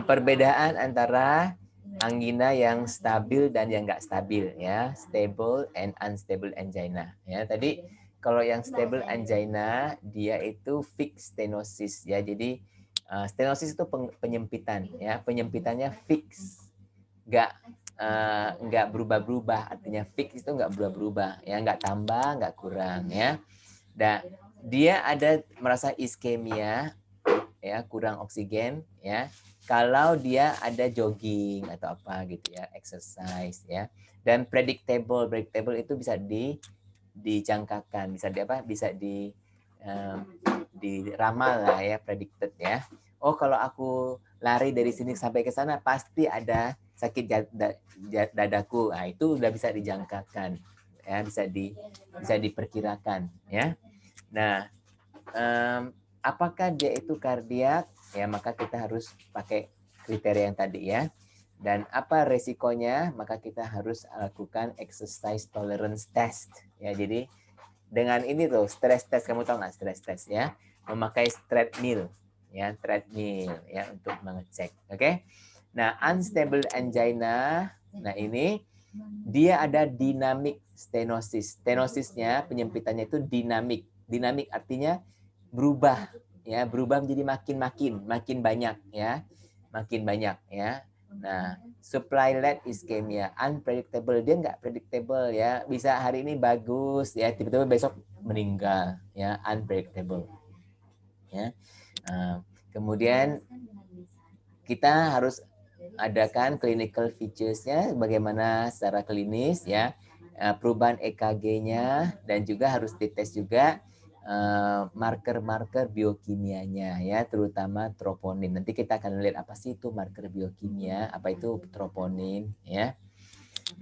perbedaan antara angina yang stabil dan yang nggak stabil ya, stable and unstable angina ya. Tadi kalau yang stable angina dia itu fixed stenosis ya. Jadi stenosis itu penyempitan ya, penyempitannya fix, nggak berubah-berubah, artinya fix itu nggak berubah-berubah ya, nggak tambah nggak kurang ya. Dan dia ada merasa iskemia ya, kurang oksigen ya, kalau dia ada jogging atau apa gitu ya, exercise ya. Dan predictable itu bisa dijangkakan, bisa diramal lah ya, predicted ya. Oh, kalau aku lari dari sini sampai ke sana pasti ada sakit dadaku. Nah, itu udah bisa dijangkakan ya, bisa diperkirakan ya. Nah, apakah dia itu kardiak? Ya, maka kita harus pakai kriteria yang tadi ya. Dan apa resikonya? Maka kita harus lakukan exercise tolerance test. Ya, jadi dengan ini tuh stress test, kamu tahu nggak stress test ya? Memakai treadmill ya, untuk mengecek. Oke. Nah, unstable angina. Nah, ini dia ada dynamic stenosis. Stenosisnya, penyempitannya itu dinamik. Dinamik artinya berubah ya, berubah menjadi makin banyak ya, Nah, supply led ischemia, unpredictable, dia nggak predictable ya, bisa hari ini bagus ya, tiba-tiba besok meninggal ya, unpredictable ya. Kemudian kita harus adakan clinical features-nya, bagaimana secara klinis ya, perubahan EKG-nya, dan juga harus dites juga marker-marker biokimianya ya, terutama troponin. Nanti kita akan lihat apa sih itu marker biokimia, apa itu troponin ya.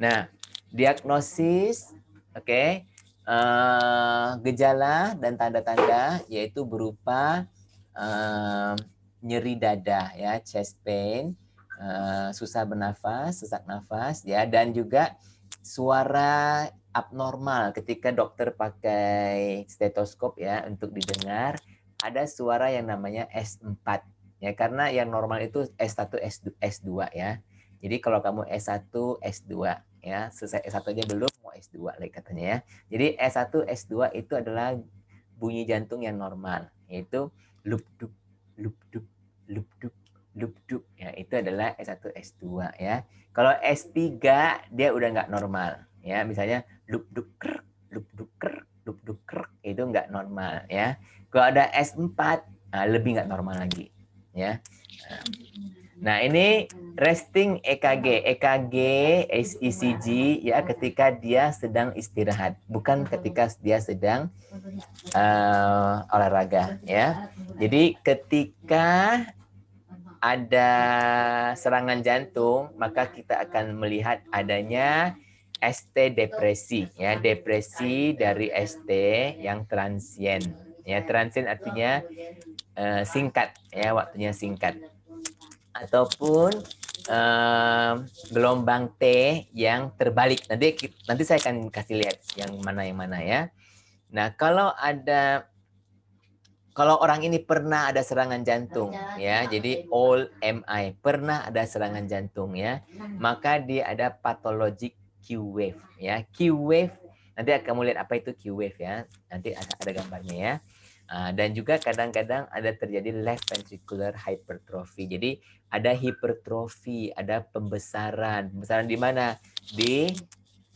Nah, diagnosis, oke. Gejala dan tanda-tanda yaitu berupa nyeri dada ya, chest pain, susah bernafas, sesak nafas ya, dan juga suara abnormal ketika dokter pakai stetoskop ya untuk didengar, ada suara yang namanya S4 ya, karena yang normal itu S1 S2 ya. Jadi kalau kamu S1 S2 ya, selesai S1 aja belum, mau S2 lagi katanya ya. Jadi S1 S2 itu adalah bunyi jantung yang normal, yaitu lup dup lup dup lup dup lup dup ya, itu adalah S1 S2 ya. Kalau S3 dia udah nggak normal ya, misalnya lup dup krek, lup dup krek, lup dup krek, itu nggak normal ya. Kalau ada S4 lebih nggak normal lagi ya. Nah, ini resting EKG. EKG ECG ya ketika dia sedang istirahat, bukan ketika dia sedang olahraga ya. Jadi ketika ada serangan jantung, maka kita akan melihat adanya ST depresi ya, depresi dari ST yang transien. Ya, transien artinya singkat ya, waktunya singkat. Ataupun gelombang T yang terbalik. Nanti saya akan kasih lihat yang mana ya. Nah, kalau orang ini pernah ada serangan jantung ya, jadi all MI pernah ada serangan jantung ya, maka dia ada pathologic Q wave ya. Q wave nanti kamu lihat apa itu Q wave ya. Nanti ada gambarnya ya. Dan juga kadang-kadang ada terjadi left ventricular hypertrophy. Jadi ada hipertrofi, ada pembesaran. Pembesaran di mana? Di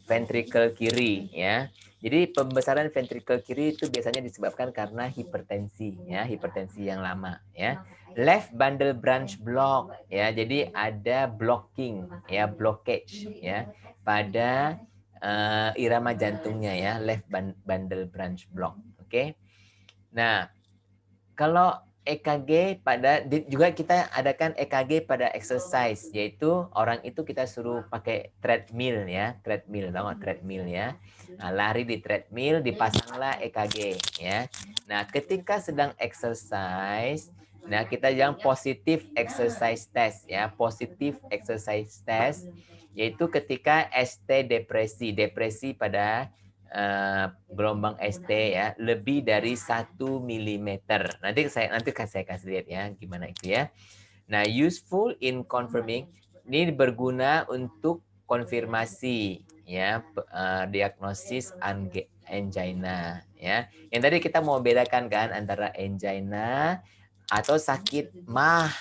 ventricle kiri ya. Jadi pembesaran ventricle kiri itu biasanya disebabkan karena hipertensi ya, hipertensi yang lama ya. Left bundle branch block ya. Jadi ada blocking ya, blockage ya pada irama jantungnya ya, left bundle branch block. Oke. Nah, kalau EKG juga kita adakan EKG pada exercise, yaitu orang itu kita suruh pakai treadmill ya, treadmill, tahu nggak treadmill ya? Nah, lari di treadmill, dipasanglah EKG ya. Nah, ketika sedang exercise, nah kita yang positif exercise test ya, positif exercise test, yaitu ketika ST depresi pada gelombang ST ya lebih dari 1 mm. Nanti saya kasih lihat ya gimana itu ya. Nah, useful in confirming, ini berguna untuk konfirmasi ya, diagnosis angina ya. Yang tadi kita mau bedakan kan antara angina atau sakit mah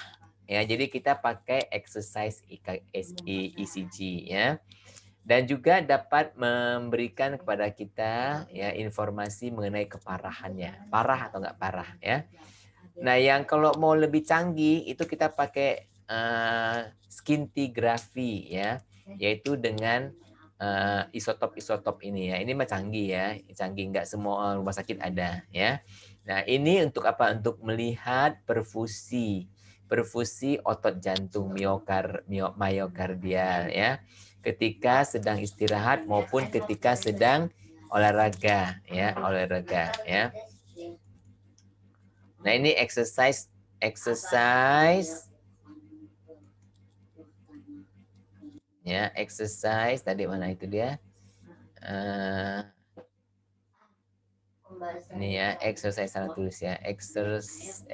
ya. Jadi kita pakai exercise ECG ya. Dan juga dapat memberikan kepada kita ya informasi mengenai keparahannya, parah atau enggak parah ya. Nah, yang kalau mau lebih canggih itu kita pakai scintigraphy ya, yaitu dengan isotop ini ya. Ini mah canggih ya, canggih, nggak semua rumah sakit ada ya. Nah, ini untuk apa? Untuk melihat perfusi otot jantung miokardial ya, ketika sedang istirahat maupun ketika sedang olahraga ya, Nah, ini exercise ya, exercise tadi mana itu dia? Ini ya, exercise salah tulis ya, exercise.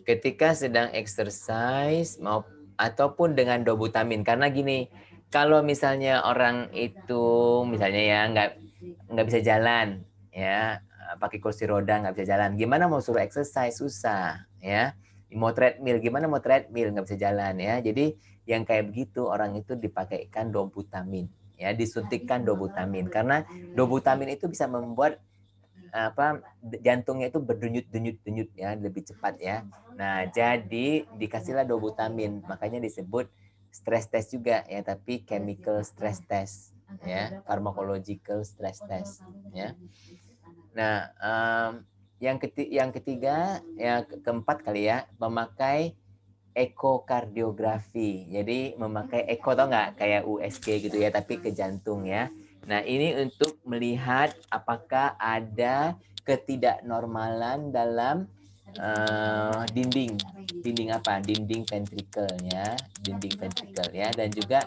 Ketika sedang exercise ataupun dengan dobutamin, karena gini, kalau misalnya orang itu misalnya ya nggak bisa jalan ya, pakai kursi roda nggak bisa jalan, gimana mau suruh exercise, susah ya. Mau treadmill, gimana mau treadmill, nggak bisa jalan ya. Jadi yang kayak begitu orang itu dipakaikan dobutamin ya, disuntikkan dobutamin, karena dobutamin itu bisa membuat jantungnya itu berdenyut-denyut ya, lebih cepat ya. Nah, jadi dikasihlah dobutamin, makanya disebut stress test juga ya, tapi chemical stress test ya, pharmacological stress test ya. Nah, yang ketiga, yang keempat kali ya, memakai ekokardiografi. Jadi memakai eko, tau nggak, kayak USG gitu ya, tapi ke jantung ya. Nah, ini untuk melihat apakah ada ketidaknormalan dalam dinding apa? Dinding ventrikelnya, dan juga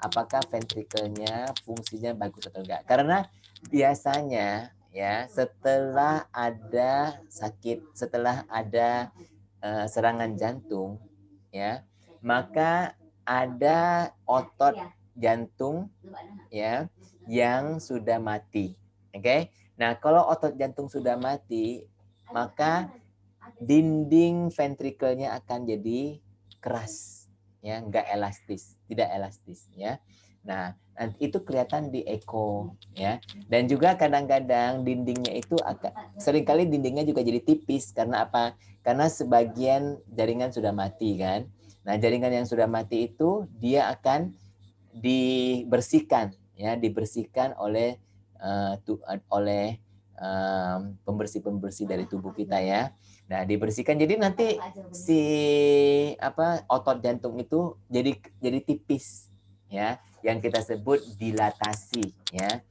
apakah ventrikelnya fungsinya bagus atau enggak. Karena biasanya ya setelah ada sakit, setelah ada serangan jantung ya, maka ada otot jantung ya yang sudah mati. Oke. Nah, kalau otot jantung sudah mati, maka dinding ventrikelnya akan jadi keras ya, nggak elastis, tidak elastis ya. Nah, itu kelihatan di eko ya. Dan juga kadang-kadang dindingnya itu seringkali dindingnya juga jadi tipis karena apa? Karena sebagian jaringan sudah mati kan. Nah, jaringan yang sudah mati itu dia akan dibersihkan ya, dibersihkan oleh pembersih-pembersih dari tubuh kita ya. Nah, dibersihkan jadi nanti si otot jantung itu jadi tipis ya, yang kita sebut dilatasi ya.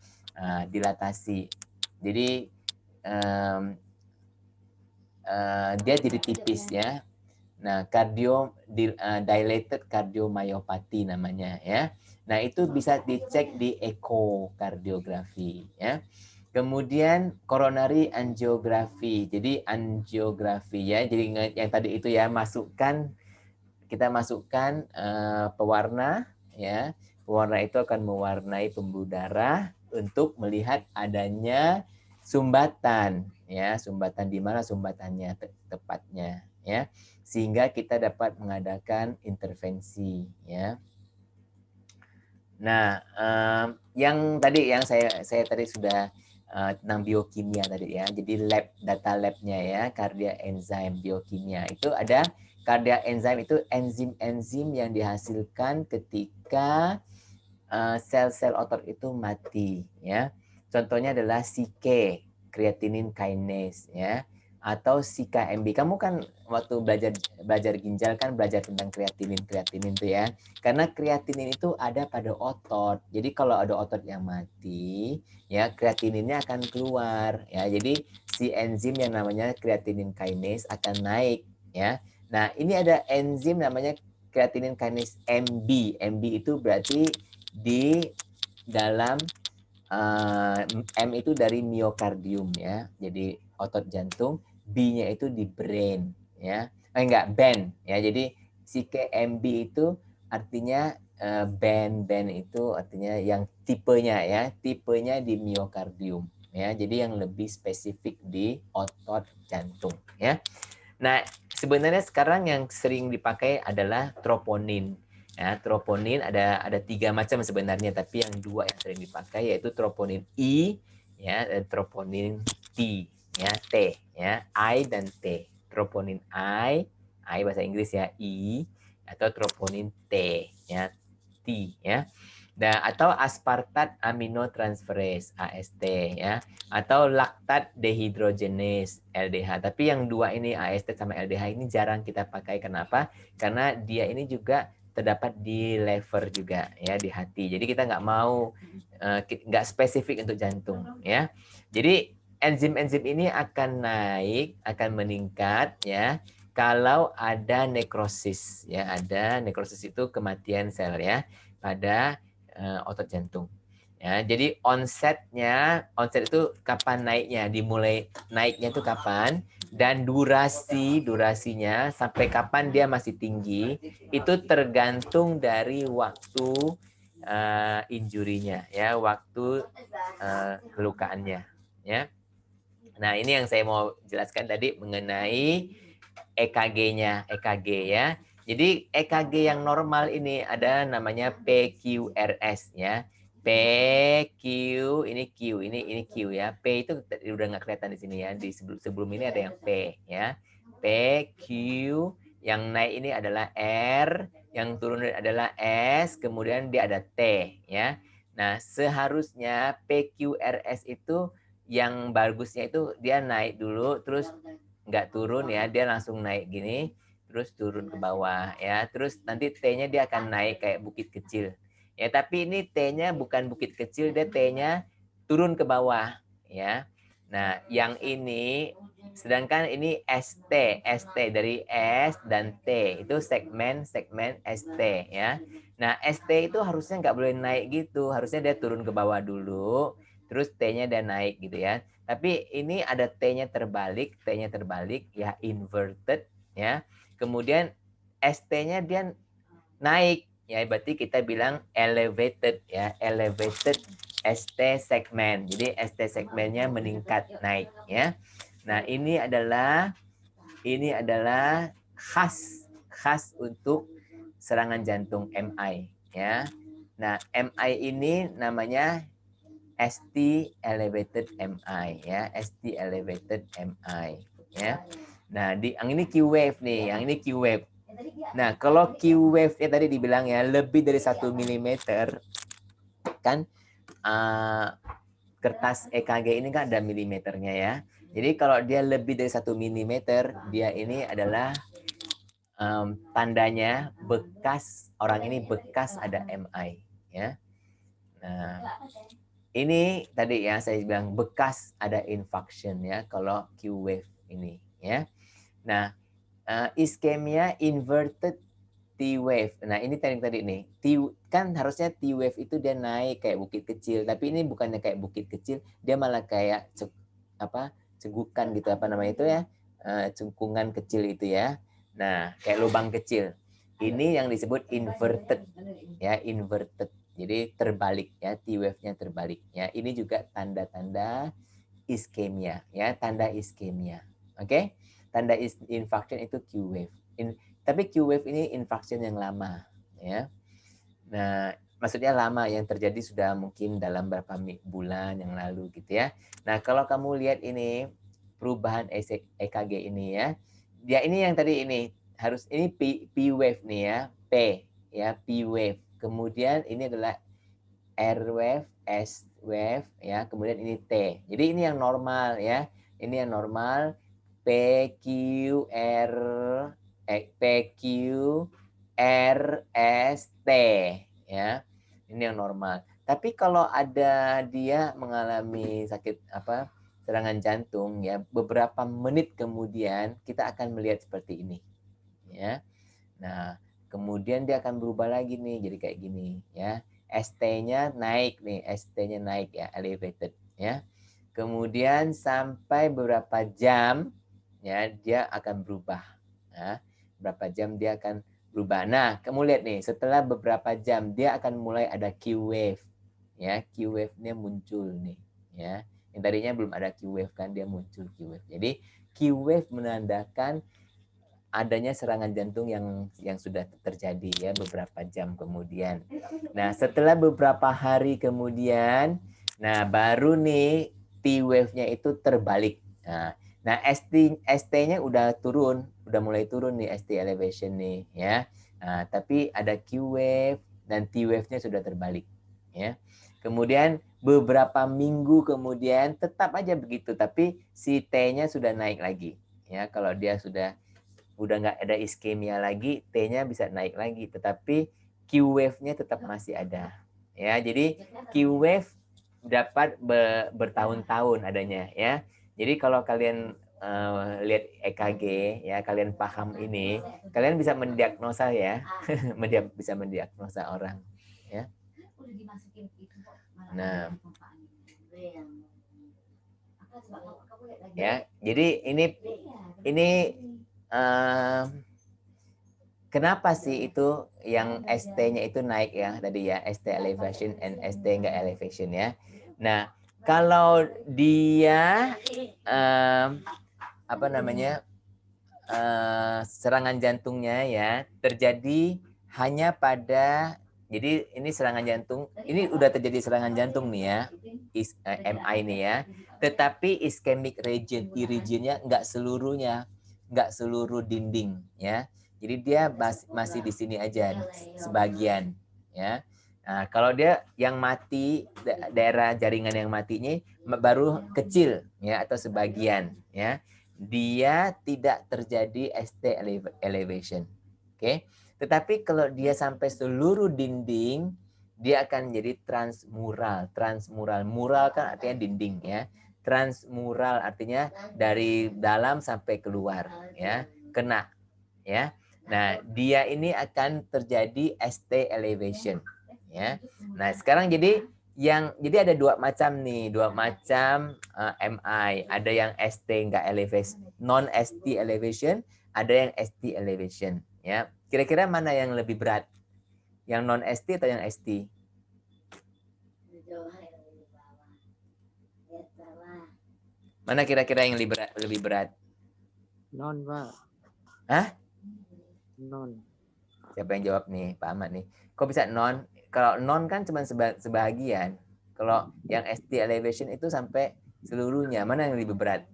Dilatasi. Jadi dia jadi tipis ya. Nah, dilated cardiomyopathy namanya ya. Nah, itu bisa dicek di ekokardiografi ya. Kemudian coronary angiography. Jadi angiografi ya. Jadi yang tadi itu ya, kita masukkan pewarna ya. Pewarna itu akan mewarnai pembuluh darah untuk melihat adanya sumbatan ya. Sumbatan di mana sumbatannya tepatnya ya. Sehingga kita dapat mengadakan intervensi ya. Nah, yang tadi yang saya tadi sudah tentang biokimia tadi ya. Jadi data labnya ya, cardiac enzyme biokimia. Itu ada cardiac enzyme, itu enzim-enzim yang dihasilkan ketika sel-sel otot itu mati ya. Contohnya adalah CK, creatinine kinase ya, atau CKMB. Kamu kan waktu belajar ginjal kan belajar tentang kreatinin itu ya. Karena kreatinin itu ada pada otot. Jadi kalau ada otot yang mati, ya kreatininnya akan keluar ya. Jadi si enzim yang namanya creatinine kinase akan naik ya. Nah, ini ada enzim namanya creatinine kinase MB. MB itu berarti di dalam M itu dari miokardium ya. Jadi otot jantung, B-nya itu di brain ya. Band ya. Jadi CKMB itu artinya band itu artinya yang tipenya ya, tipenya di miokardium ya. Jadi yang lebih spesifik di otot jantung ya. Nah, sebenarnya sekarang yang sering dipakai adalah troponin. Ya, troponin ada 3 macam sebenarnya, tapi yang 2 yang sering dipakai yaitu troponin I ya, dan troponin T ya, T ya, I dan T. Troponin I bahasa Inggris ya, I, atau troponin T ya, T ya. Nah, atau aspartat aminotransferase AST ya, atau laktat dehidrogenase LDH. Tapi yang 2 ini, AST sama LDH, ini jarang kita pakai. Kenapa? Karena dia ini juga terdapat di liver juga ya, di hati. Jadi kita nggak mau, nggak spesifik untuk jantung ya. Jadi enzim-enzim ini akan naik, akan meningkat ya kalau ada nekrosis ya. Ada nekrosis itu kematian sel ya pada otot jantung. Ya, jadi onset itu kapan naiknya, dimulai naiknya itu kapan, dan durasinya sampai kapan dia masih tinggi, itu tergantung dari waktu injurinya ya, waktu kelukaannya ya. Nah, ini yang saya mau jelaskan tadi mengenai EKG-nya, EKG ya. Jadi EKG yang normal ini ada namanya PQRS ya. PQ, ini Q, ini Q ya. P itu udah nggak kelihatan di sini ya. Di sebelum ini ada yang P ya. PQ, yang naik ini adalah R, yang turun adalah S, kemudian dia ada T ya. Nah, seharusnya PQRS itu yang bagusnya itu dia naik dulu, terus nggak turun ya, dia langsung naik gini, terus turun ke bawah ya, terus nanti T-nya dia akan naik kayak bukit kecil. Ya, tapi ini T-nya bukan bukit kecil, dia T-nya turun ke bawah ya. Nah, yang ini sedangkan ini ST dari S dan T itu segmen ST ya. Nah, ST itu harusnya nggak boleh naik gitu, harusnya dia turun ke bawah dulu, terus T-nya dia naik gitu ya. Tapi ini ada T-nya terbalik ya inverted ya. Kemudian ST-nya dia naik ya, berarti kita bilang elevated ya, elevated ST segmen. Jadi ST segmennya meningkat naik ya. Nah, ini adalah khas untuk serangan jantung MI ya. Nah, MI ini namanya ST elevated MI ya, ST elevated MI ya. Nah, yang ini Q wave nih, yang ini Q wave. Nah, kalau Q wave-nya tadi dibilang ya lebih dari 1 mm kan kertas EKG ini kan ada milimeternya ya. Jadi kalau dia lebih dari 1 mm, dia ini adalah tandanya orang ini bekas ada MI ya. Nah, ini tadi ya saya bilang bekas ada infarction ya kalau Q wave ini ya. Nah, iskemia inverted T wave. Nah, ini tadi nih. Kan harusnya T wave itu dia naik kayak bukit kecil, tapi ini bukannya kayak bukit kecil, dia malah kayak cegukan gitu, apa namanya itu ya? Cengkungan kecil itu ya. Nah, kayak lubang kecil. Ini yang disebut inverted ya, inverted. Jadi terbalik ya, T wave-nya terbalik ya. Ini juga tanda-tanda iskemia ya, tanda iskemia. Oke? Tanda infarction itu Q wave. Tapi Q wave ini infarction yang lama ya. Nah, maksudnya lama yang terjadi sudah mungkin dalam berapa bulan yang lalu gitu ya. Nah, kalau kamu lihat ini perubahan EKG ini ya. Dia ini yang tadi ini harus ini P wave nih ya, P ya, P wave. Kemudian ini adalah R wave, S wave ya, kemudian ini T. Jadi ini yang normal ya. Ini yang normal P Q R S T ya. Ini yang normal. Tapi kalau ada dia mengalami sakit serangan jantung ya, beberapa menit kemudian kita akan melihat seperti ini ya. Nah, kemudian dia akan berubah lagi nih jadi kayak gini ya. ST-nya naik nih, ST-nya naik ya, elevated ya. Kemudian sampai beberapa jam ya dia akan berubah. Nah, berapa jam dia akan berubah. Nah, kamu lihat nih, setelah beberapa jam dia akan mulai ada Q wave. Ya, Q wave-nya muncul nih ya. Yang tadinya belum ada Q wave kan, dia muncul Q wave. Jadi Q wave menandakan adanya serangan jantung yang sudah terjadi ya beberapa jam kemudian. Nah, setelah beberapa hari kemudian, nah baru nih T wave-nya itu terbalik. Nah ST-nya udah mulai turun nih, ST elevation nih ya. Nah, tapi ada Q wave dan T wave-nya sudah terbalik ya. Kemudian beberapa minggu kemudian tetap aja begitu, tapi si T-nya sudah naik lagi ya. Kalau dia udah nggak ada iskemia lagi, T-nya bisa naik lagi, tetapi Q wave-nya tetap masih ada. Ya, jadi Q wave dapat bertahun-tahun adanya ya. Jadi kalau kalian lihat EKG ya, kalian paham ini, kalian bisa mendiagnosa ya, bisa mendiagnosa orang ya. Nah, ya, jadi ini kenapa sih itu yang ST-nya itu naik ya tadi ya, ST elevation and ST enggak elevation ya. Nah, kalau dia serangan jantungnya ya terjadi hanya pada, jadi ini serangan jantung, ini udah terjadi serangan jantung nih ya, MI nih ya, tetapi ischemic region-nya nggak seluruh dinding ya, jadi dia masih di sini aja sebagian ya. Nah, kalau dia yang mati, daerah jaringan yang matinya baru kecil ya atau sebagian ya, dia tidak terjadi ST elevation. Oke. Tetapi kalau dia sampai seluruh dinding, dia akan menjadi transmural. Transmural, mural kan artinya dinding ya. Transmural artinya dari dalam sampai keluar ya, kena ya. Nah, dia ini akan terjadi ST elevation ya. Nah, sekarang jadi ada dua macam nih, dua macam MI. Ada yang ST enggak elevation, non ST elevation, ada yang ST elevation ya. Kira-kira mana yang lebih berat? Yang non ST atau yang ST? Mana kira-kira yang lebih berat? Non, Pak. Hah? Non. Siapa yang jawab nih, Pak Ahmad nih? Kok bisa non? Kalau non kan cuma sebagian. Kalau yang ST elevation itu sampai seluruhnya. Mana yang lebih berat?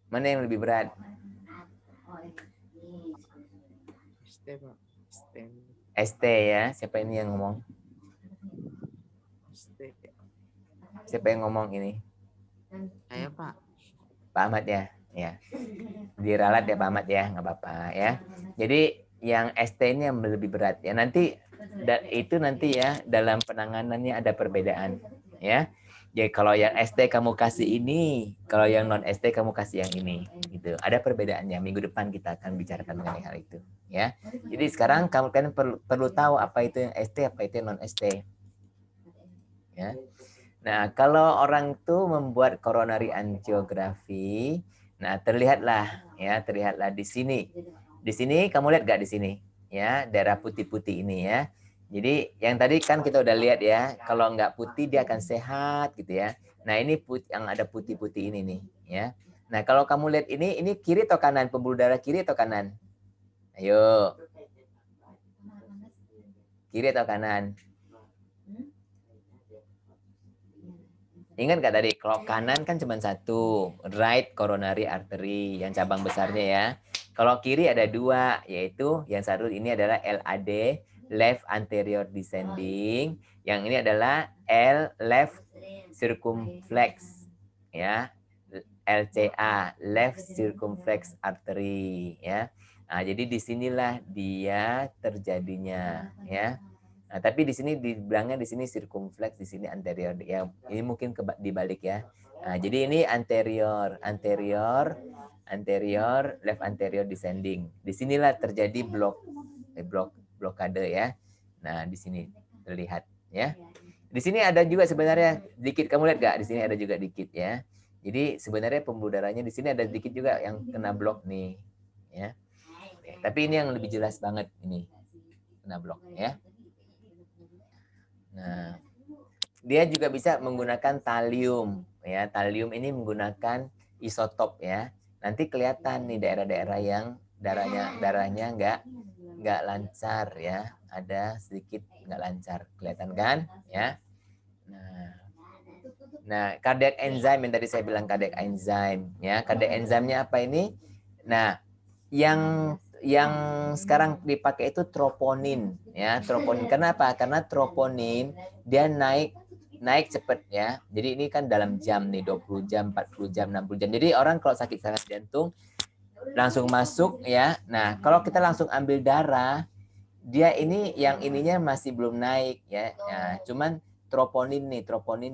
Mana yang lebih berat? ST, Pak. ST. ST ya. Siapa ini yang ngomong? ST. Siapa yang ngomong ini? Saya, Pak. Pak Ahmad ya. Ya. Diralat ya Pak Ahmad ya, nggak apa-apa ya. Jadi yang ST ini yang lebih berat ya. Nanti itu nanti ya dalam penanganannya ada perbedaan ya. Jadi kalau yang ST kamu kasih ini, kalau yang non ST kamu kasih yang ini, gitu. Ada perbedaannya. Minggu depan kita akan bicarakan mengenai hal itu, ya. Jadi sekarang kamu kan perlu tahu apa itu yang ST, apa itu yang non ST, ya. Nah, kalau orang tuh membuat coronary angiografi, nah terlihatlah di sini. Di sini kamu lihat gak di sini? Ya, daerah putih-putih ini ya. Jadi yang tadi kan kita udah lihat ya, kalau nggak putih dia akan sehat gitu ya. Nah ini yang ada putih-putih ini nih ya. Nah kalau kamu lihat ini kiri atau kanan, pembuluh darah kiri atau kanan? Ayo. Kiri atau kanan? Ingat nggak tadi, kalau kanan kan cuma satu, right coronary artery, yang cabang besarnya ya. Kalau kiri ada dua, yaitu yang satu ini adalah LAD, left anterior descending, yang ini adalah L left circumflex, ya, LCA, left circumflex artery, ya. Nah, jadi disinilah dia terjadinya, ya. Nah, tapi di sini dibilangnya di sini circumflex, di sini anterior. Ya, ini mungkin dibalik ya. Nah, jadi ini anterior, left anterior descending. Di sinilah terjadi blokade ya. Nah, di sini terlihat ya. Di sini ada juga sebenarnya dikit, kamu lihat gak? Di sini ada juga dikit ya. Jadi sebenarnya pembuluh darahnya di sini ada dikit juga yang kena blok nih, ya. Tapi ini yang lebih jelas banget ini kena blok ya. Nah, dia juga bisa menggunakan talium ya. Talium ini menggunakan isotop ya. Nanti kelihatan nih daerah-daerah yang darahnya nggak lancar ya. Ada sedikit nggak lancar, kelihatan kan ya. Nah, cardiac enzyme yang tadi saya bilang cardiac enzyme ya. Cardiac enzymenya apa ini? Nah, yang sekarang dipakai itu troponin ya. Troponin kenapa? Karena troponin dia naik cepat ya. Jadi ini kan dalam jam nih, 20 jam, 40 jam, 60 jam. Jadi orang kalau sakit serangan jantung langsung masuk ya. Nah, kalau kita langsung ambil darah, dia ini yang ininya masih belum naik ya. Nah, cuman troponin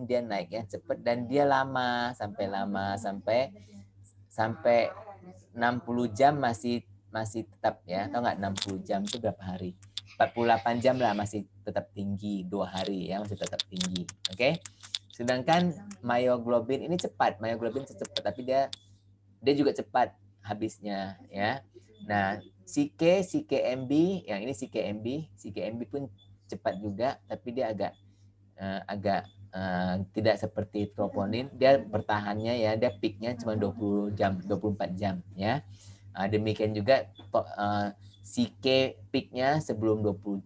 dia naik ya cepat dan dia lama sampai 60 jam masih tetap ya. Tahu nggak 60 jam itu berapa hari? 48 jam lah masih tetap tinggi, 2 hari ya masih tetap tinggi. Oke. Sedangkan myoglobin ini cepat, cepat tapi dia juga cepat habisnya ya. Nah, CKMB yang ini CKMB pun cepat juga tapi dia agak tidak seperti troponin, dia bertahannya ya, dia peaknya cuma 20 jam, 24 jam ya. Demikian juga CK peaknya sebelum 20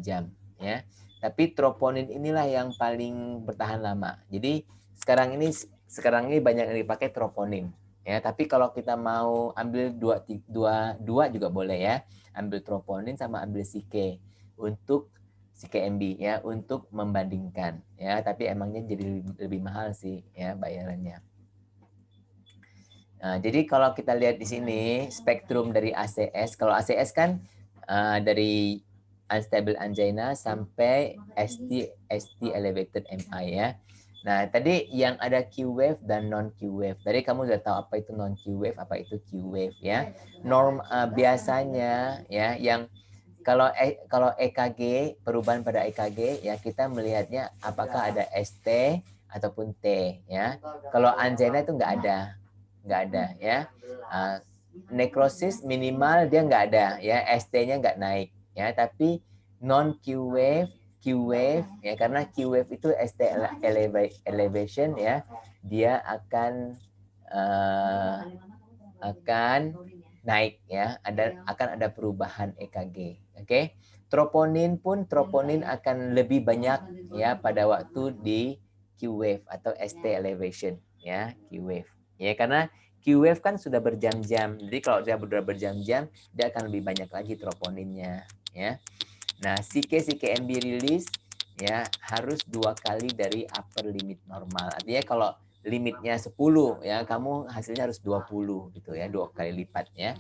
jam ya. Tapi troponin inilah yang paling bertahan lama. Jadi sekarang ini sekarang ini banyak yang dipakai troponin. Ya, tapi kalau kita mau ambil dua juga boleh ya. Ambil troponin sama ambil CK untuk CKMB ya, untuk membandingkan ya. Tapi emangnya jadi lebih mahal sih ya bayarannya. Nah, jadi kalau kita lihat di sini spektrum dari ACS, kalau ACS kan dari unstable angina sampai ST elevated MI ya. Nah, tadi yang ada Q wave dan non Q wave. Tadi kamu sudah tahu apa itu non Q wave, apa itu Q wave ya. Biasanya ya yang kalau EKG, perubahan pada EKG ya kita melihatnya apakah ada ST ataupun T ya. Kalau angina itu nggak ada ya. Nekrosis minimal dia nggak ada ya, ST-nya nggak naik ya, tapi non Q wave ya, karena Q wave itu ST elevation ya, dia akan naik ya, akan ada perubahan EKG. Oke. Troponin akan lebih banyak ya pada waktu di Q wave atau ST elevation ya, Q wave. Ya, karena Q wave kan sudah berjam-jam. Jadi kalau dia sudah berjam-jam, dia akan lebih banyak lagi troponinnya ya. Nah, CK-CKMB release ya harus 2 kali dari upper limit normal. Artinya kalau limitnya 10 ya, kamu hasilnya harus 20 gitu ya, 2 kali lipat ya.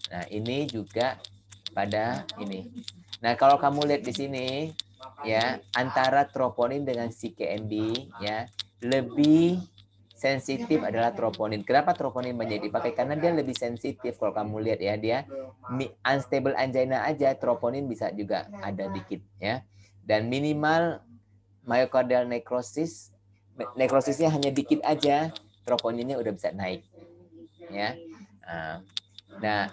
Nah, ini juga pada ini. Nah, kalau kamu lihat di sini ya, antara troponin dengan CKMB ya, lebih sensitif adalah troponin. Kenapa troponin banyak dipakai? Karena dia lebih sensitif. Kalau kamu lihat ya, dia unstable angina aja troponin bisa juga ada dikit ya. Dan minimal myocardial nekrosisnya hanya dikit aja, troponinnya udah bisa naik ya. Nah,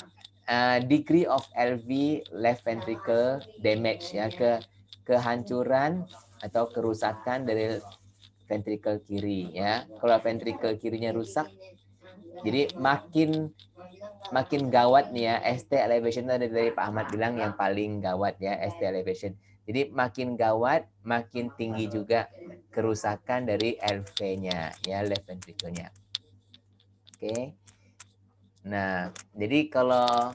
degree of LV left ventricle damage ya, kehancuran atau kerusakan dari ventricle kiri ya. Kalau ventricle kirinya rusak, jadi makin gawat nih ya, ST elevation dari Pak Ahmad bilang yang paling gawat ya, ST elevation. Jadi makin gawat, makin tinggi juga kerusakan dari LV-nya ya, left ventricle-nya. Oke. Nah, jadi kalau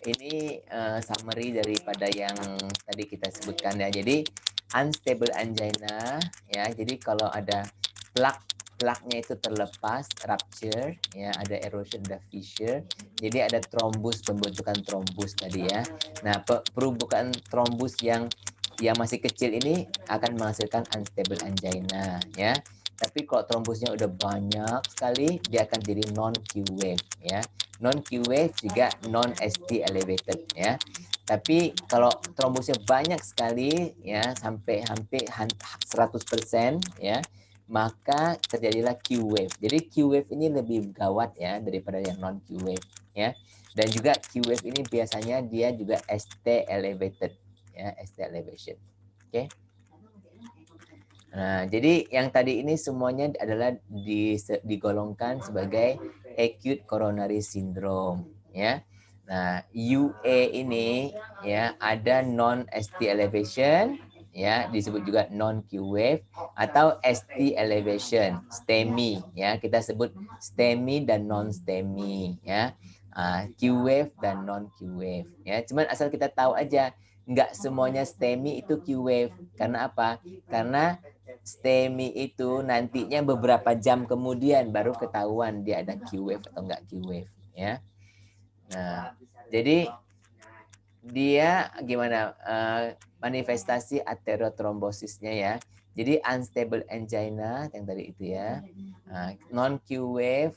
ini summary daripada yang tadi kita sebutkan ya. Jadi unstable angina ya. Jadi kalau ada plaknya itu terlepas, rupture ya, ada erosion, ada fissure. Jadi ada trombus, pembentukan trombus tadi ya. Nah, perubahan trombus yang masih kecil ini akan menghasilkan unstable angina ya. Tapi kalau trombusnya udah banyak sekali, dia akan jadi non Q wave ya. Non Q wave juga non ST elevated ya. Tapi kalau trombusnya banyak sekali ya, sampai hampir 100% ya, maka terjadilah Q wave. Jadi Q wave ini lebih gawat ya daripada yang non Q wave ya. Dan juga Q wave ini biasanya dia juga ST elevated ya, ST elevation. Oke. Nah, jadi yang tadi ini semuanya adalah digolongkan sebagai acute coronary syndrome ya. Nah, UA ini ya ada non ST elevation ya, disebut juga non Q wave atau ST elevation, STEMI ya. Kita sebut STEMI dan non STEMI ya. Q wave dan non Q wave ya. Cuman asal kita tahu aja, nggak semuanya STEMI itu Q wave. Karena apa? Karena STEMI itu nantinya beberapa jam kemudian baru ketahuan dia ada Q wave atau enggak Q wave ya. Nah, jadi dia gimana manifestasi arteriotrombosisnya ya. Jadi unstable angina yang tadi itu ya. Non Q wave,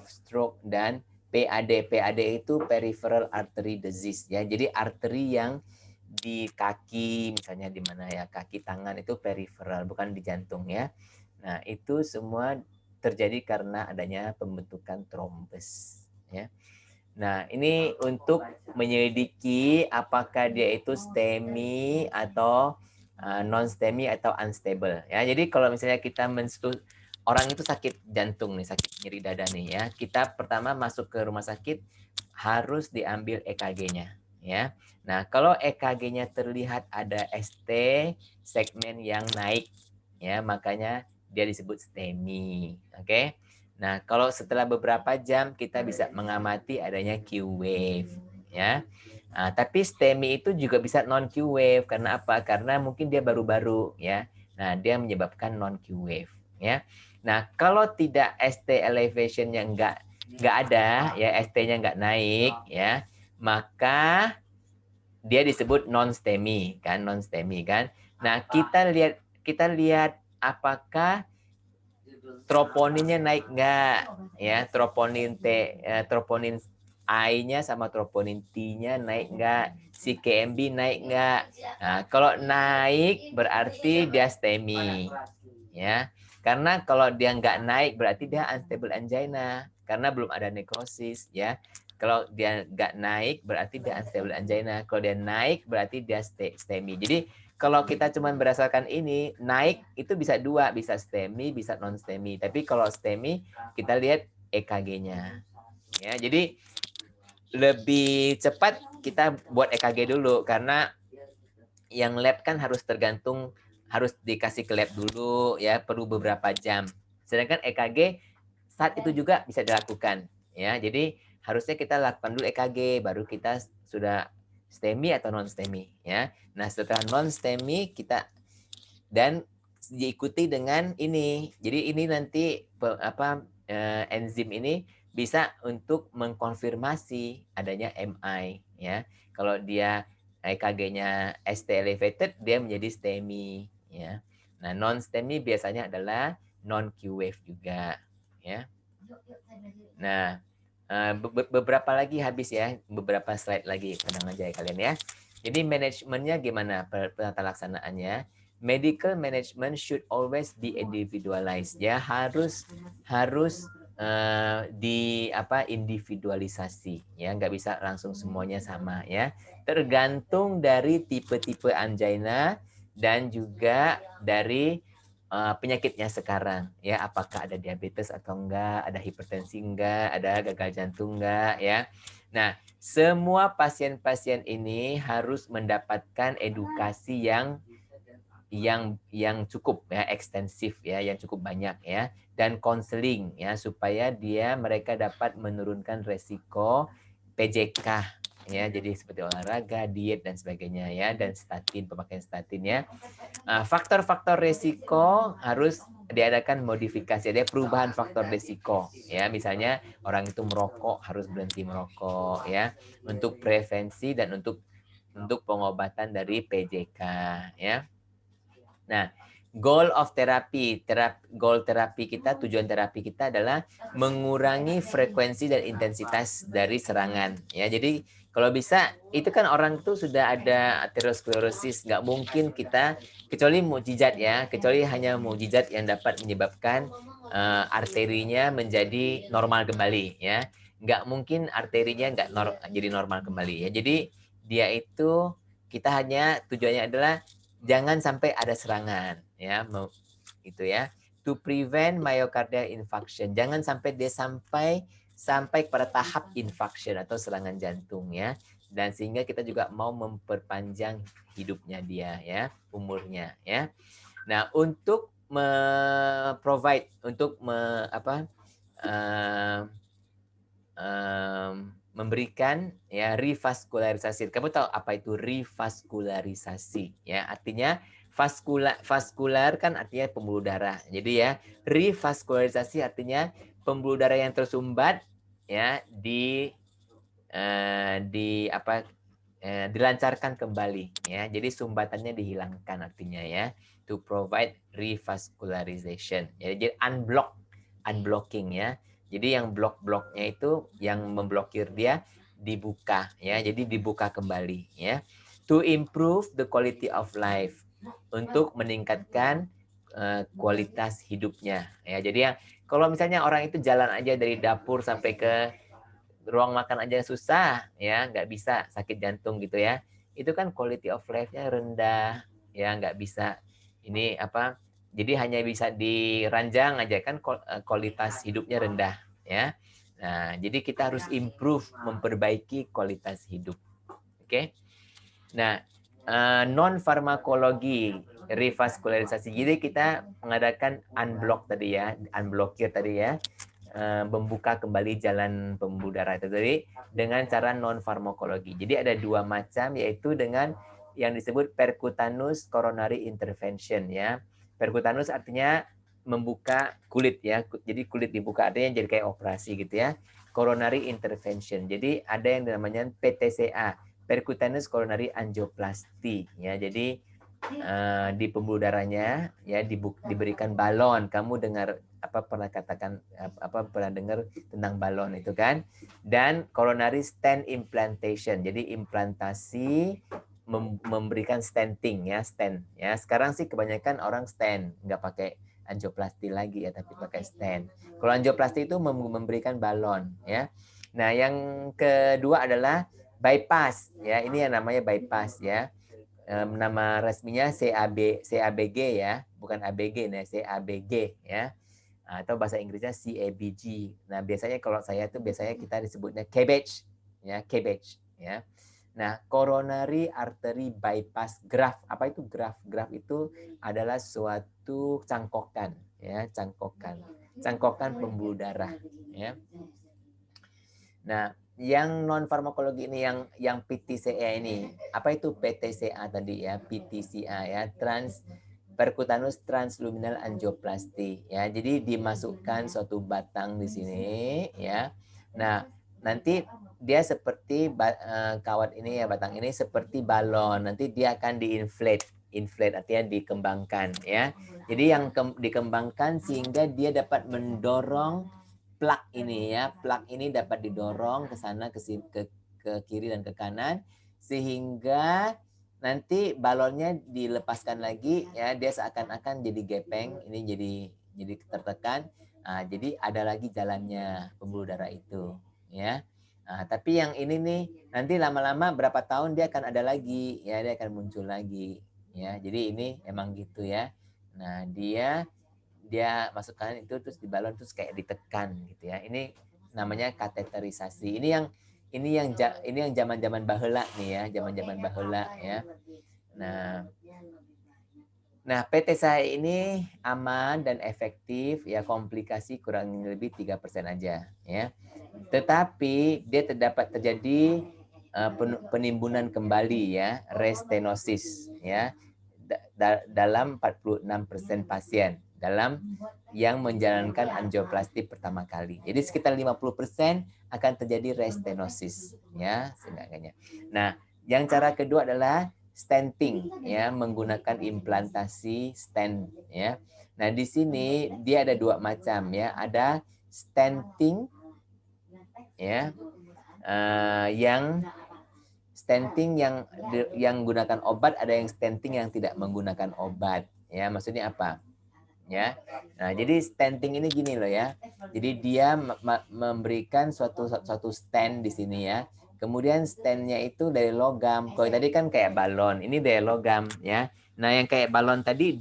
stroke dan PAD. PAD itu peripheral artery disease ya. Jadi arteri yang di kaki misalnya, di mana ya, kaki tangan itu peripheral, bukan di jantung ya. Nah, itu semua terjadi karena adanya pembentukan trombus ya. Nah, ini untuk menyelidiki apakah dia itu STEMI atau non STEMI atau unstable ya. Jadi kalau misalnya kita orang itu sakit jantung nih, sakit nyeri dada nih ya, kita pertama masuk ke rumah sakit harus diambil EKG-nya ya. Nah, kalau EKG-nya terlihat ada ST segmen yang naik ya, makanya dia disebut STEMI. Oke. Nah, kalau setelah beberapa jam kita bisa mengamati adanya Q wave, ya. Nah, tapi STEMI itu juga bisa non Q wave. Karena apa? Karena mungkin dia baru-baru, ya. Nah, dia menyebabkan non Q wave, ya. Nah, kalau tidak ST elevation-nya nggak ada, ya, ST-nya nggak naik, ya, maka dia disebut non STEMI, kan, non STEMI, kan. Nah, kita lihat apakah troponinnya naik nggak, ya, troponin troponin I-nya sama troponin T-nya naik nggak, si KMB naik nggak. Nah, kalau naik berarti dia STEMI, ya. Karena kalau dia nggak naik berarti dia unstable angina karena belum ada nekrosis, ya. Kalau dia nggak naik berarti dia unstable angina. Kalau dia naik berarti dia STEMI. Jadi kalau kita cuma berdasarkan ini, naik itu bisa dua, bisa STEMI, bisa non STEMI. Tapi kalau STEMI kita lihat EKG-nya. Ya, jadi lebih cepat kita buat EKG dulu karena yang lab kan harus dikasih ke lab dulu, ya, perlu beberapa jam. Sedangkan EKG saat itu juga bisa dilakukan, ya. Jadi harusnya kita lakukan dulu EKG baru kita sudah STEMI atau non STEMI, ya. Nah, setelah non STEMI kita dan diikuti dengan ini. Jadi ini nanti enzim ini bisa untuk mengkonfirmasi adanya MI, ya. Kalau dia EKG-nya ST elevated, dia menjadi STEMI, ya. Nah, non STEMI biasanya adalah non Q wave juga, ya. Nah, beberapa lagi habis, ya, beberapa slide lagi, tenang aja ya kalian, ya. Jadi manajemennya gimana penata laksanaannya? Medical management should always be individualized, ya, harus individualisasi, ya, nggak bisa langsung semuanya sama, ya, tergantung dari tipe-tipe angina dan juga dari penyakitnya sekarang, ya, apakah ada diabetes atau enggak, ada hipertensi enggak, ada gagal jantung enggak, ya. Nah, semua pasien-pasien ini harus mendapatkan edukasi yang cukup, ya, ekstensif, ya, yang cukup banyak, ya, dan konseling, ya, supaya mereka dapat menurunkan resiko PJK, ya, jadi seperti olahraga, diet dan sebagainya, ya, dan pemakaian statin, ya. Faktor-faktor resiko harus diadakan modifikasi, ada perubahan faktor resiko, ya, misalnya orang itu merokok harus berhenti merokok, ya, untuk prevensi dan untuk pengobatan dari PJK, ya. Nah, tujuan terapi kita adalah mengurangi frekuensi dan intensitas dari serangan, ya. Jadi kalau bisa, itu kan orang tuh sudah ada aterosklerosis, nggak mungkin kita, kecuali mukjizat, ya, kecuali hanya mukjizat yang dapat menyebabkan arterinya menjadi normal kembali, ya. Nggak mungkin arterinya jadi normal kembali, ya. Jadi dia itu, kita hanya tujuannya adalah jangan sampai ada serangan, ya, gitu, ya. To prevent myocardial infarction, jangan sampai dia sampai pada tahap infarction atau serangan jantung, ya. Dan sehingga kita juga mau memperpanjang hidupnya dia, ya, umurnya, ya. Nah, untuk provide untuk memberikan, ya, revaskularisasi. Kamu tahu apa itu revaskularisasi, ya? Artinya vaskular kan artinya pembuluh darah. Jadi, ya, revaskularisasi artinya pembuluh darah yang tersumbat, ya, dilancarkan kembali, ya. Jadi sumbatannya dihilangkan artinya, ya. To provide revascularization. Jadi unblocking, ya. Jadi yang blok-bloknya itu, yang memblokir dia dibuka, ya. Jadi dibuka kembali, ya. To improve the quality of life, untuk meningkatkan kualitas hidupnya, ya. Jadi ya, kalau misalnya orang itu jalan aja dari dapur sampai ke ruang makan aja susah, ya, nggak bisa, sakit jantung gitu, ya. Itu kan quality of life-nya rendah, ya, nggak bisa jadi hanya bisa diranjang aja, kan kualitas hidupnya rendah, ya. Nah, jadi kita harus improve, memperbaiki kualitas hidup. Oke. Nah, non farmakologi, revaskularisasi. Jadi kita mengadakan unblock tadi ya, unblokir tadi ya, membuka kembali jalan pembuluh darah itu tadi dengan cara non farmakologi. Jadi ada dua macam, yaitu dengan yang disebut percutaneous coronary intervention ya. Percutaneous artinya membuka kulit ya. Jadi kulit dibuka, artinya jadi kayak operasi gitu ya. Coronary intervention. Jadi ada yang namanya PTCA, percutaneous coronary angioplasty ya. Jadi di pembuluh darahnya ya diberikan balon. Kamu dengar pernah katakan pernah dengar tentang balon itu kan? Dan coronary stent implantation. Jadi implantasi memberikan stenting ya, stent ya. Sekarang sih kebanyakan orang stent, nggak pakai angioplasti lagi ya, tapi pakai stent. Kalau angioplasti itu memberikan balon ya. Nah, yang kedua adalah bypass ya. Ini yang namanya bypass ya. Nama resminya CABG ya, bukan ABG nih, CABG ya. Atau bahasa Inggrisnya CABG. Nah, biasanya kalau saya tuh biasanya kita disebutnya CABG ya, CABG ya. Nah, coronary artery bypass graft. Apa itu graft? Graft itu adalah suatu cangkokan ya, cangkokan pembuluh darah ya. Nah, yang non farmakologi ini yang PTCA ini, apa itu PTCA tadi ya? PTCA ya, percutaneous transluminal angioplasty ya. Jadi dimasukkan suatu batang di sini ya. Nah, nanti dia seperti kawat ini ya, batang ini seperti balon. Nanti dia akan inflate artinya dikembangkan ya. Jadi yang dikembangkan sehingga dia dapat mendorong plak ini ya. Plak ini dapat didorong ke sana ke kiri dan ke kanan sehingga nanti balonnya dilepaskan lagi ya, dia seakan-akan jadi gepeng, ini jadi tertekan. Jadi ada lagi jalannya pembuluh darah itu ya. Tapi yang ini nih nanti lama-lama berapa tahun dia akan ada lagi ya, dia akan muncul lagi ya. Jadi ini emang gitu ya. Nah, dia masukkan itu terus di balon terus kayak ditekan gitu ya. Ini namanya kateterisasi. Ini yang zaman-zaman baheula nih ya, zaman-zaman baheula ya. Nah, PTCA ini aman dan efektif ya, komplikasi kurang lebih 3% aja ya. Tetapi dia terjadi penimbunan kembali ya, restenosis ya, dalam 46% pasien dalam yang menjalankan angioplasti pertama kali. Jadi sekitar 50% akan terjadi restenosis ya, setidaknya. Nah, yang cara kedua adalah stenting ya, menggunakan implantasi stent ya. Nah, di sini dia ada dua macam ya, ada stenting ya, yang stenting yang menggunakan obat, ada yang stenting yang tidak menggunakan obat ya. Maksudnya apa ya? Nah, jadi stenting ini gini loh ya, jadi dia memberikan suatu stent di sini ya, kemudian stentnya itu dari logam. Kalau tadi kan kayak balon, ini dari logam ya. Nah, yang kayak balon tadi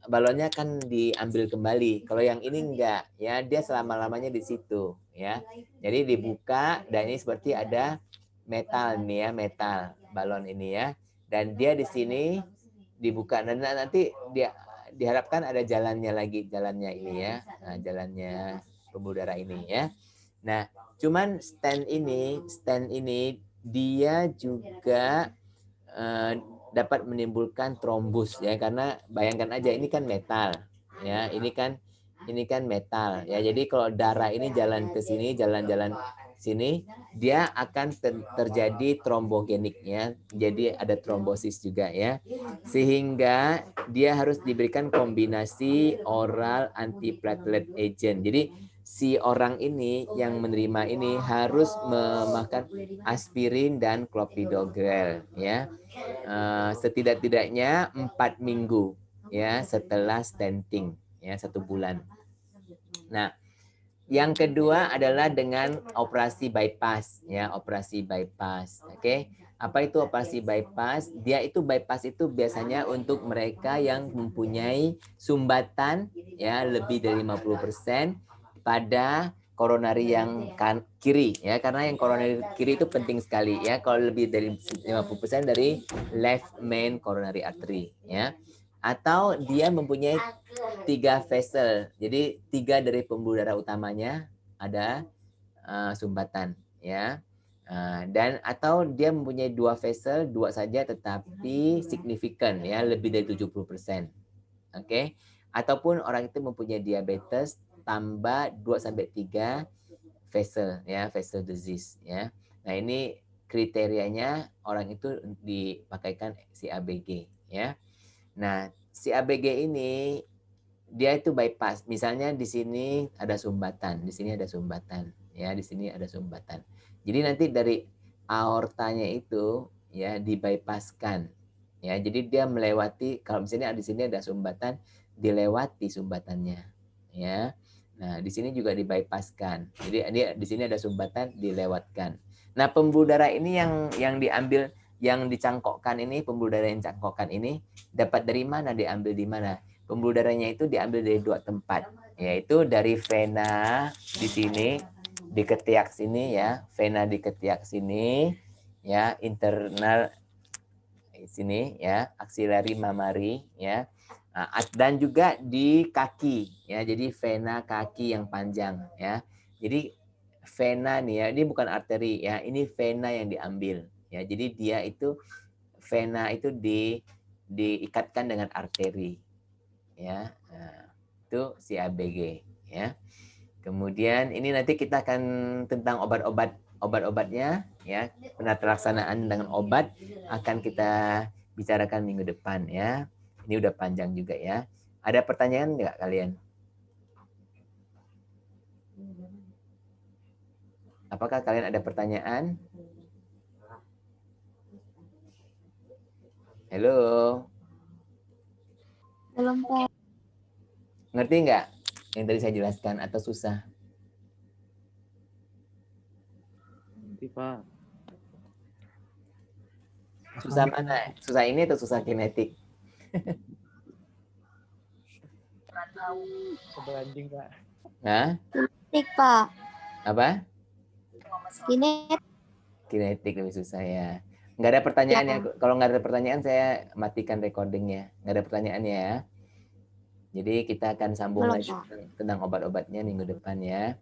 balonnya kan diambil kembali. Kalau yang ini enggak ya, dia selama-lamanya di situ ya. Jadi dibuka dan ini seperti ada metal nih ya, metal balon ini ya. Dan dia di sini dibuka dan nanti dia diharapkan ada jalannya ini ya. Nah, jalannya pembuluh darah ini ya. Nah, cuman stent ini dia juga dapat menimbulkan trombus ya, karena bayangkan aja ini kan metal ya, ini kan metal ya. Jadi kalau darah ini jalan ke sini, jalan-jalan sini, dia akan terjadi trombogeniknya, jadi ada trombosis juga ya, sehingga dia harus diberikan kombinasi oral antiplatelet agent. Jadi si orang ini yang menerima ini harus memakan aspirin dan clopidogrel ya, setidak-tidaknya 4 minggu ya setelah stenting ya, 1 bulan. Nah, yang kedua adalah dengan operasi bypass ya, operasi bypass. Oke. Apa itu operasi bypass? Bypass itu biasanya untuk mereka yang mempunyai sumbatan ya lebih dari 50% pada koronari yang kiri ya, karena yang koronari kiri itu penting sekali ya. Kalau lebih dari 50% dari left main coronary artery ya. Atau dia mempunyai 3 vessel. Jadi 3 dari pembuluh darah utamanya ada sumbatan ya. Dan atau dia mempunyai 2 vessel, 2 saja tetapi signifikan ya, lebih dari 70%. Oke. Ataupun orang itu mempunyai diabetes tambah 2 sampai 3 vessel ya, vessel disease ya. Nah, ini kriterianya orang itu dipakaikan si ABG ya. Nah, si ABG ini dia itu bypass. Misalnya di sini ada sumbatan, di sini ada sumbatan, ya, di sini ada sumbatan. Jadi nanti dari aortanya itu ya dibypasskan. Ya, jadi dia melewati, kalau misalnya di sini ada sumbatan, dilewati sumbatannya, ya. Nah, di sini juga dibypasskan. Jadi dia di sini ada sumbatan, dilewatkan. Nah, pembuluh darah ini yang diambil, yang dicangkokkan ini, pembuluh darah yang dicangkokkan ini dapat dari mana, diambil di mana? Pembuluh darahnya itu diambil dari 2 tempat, yaitu dari vena di sini, di ketiak sini ya, vena di ketiak sini, ya, internal sini ya, axillary mammary ya, dan juga di kaki ya, jadi vena kaki yang panjang ya. Jadi vena nih ya, ini bukan arteri ya, ini vena yang diambil ya. Jadi dia itu vena itu diikatkan dengan arteri ya. Nah, itu si ABG ya. Kemudian ini nanti kita akan tentang obat-obatnya ya, penata dengan obat akan kita bicarakan minggu depan ya. Ini udah panjang juga ya. Ada pertanyaan nggak kalian? Apakah kalian ada pertanyaan? Halo. Belum, Pak. Ngerti nggak yang tadi saya jelaskan atau susah? Nanti Pak. Susah mana? Susah ini atau susah kinetik? Sebanding Pak. Hah? Tik, Pak. Apa? Kinetik. Kinetik lebih susah ya. Nggak ada pertanyaan ya. Kalau nggak ada pertanyaan saya matikan recordingnya. Nggak ada pertanyaan ya. Jadi kita akan sambung Belum, lagi Pak. tentang obat-obatnya minggu depan ya.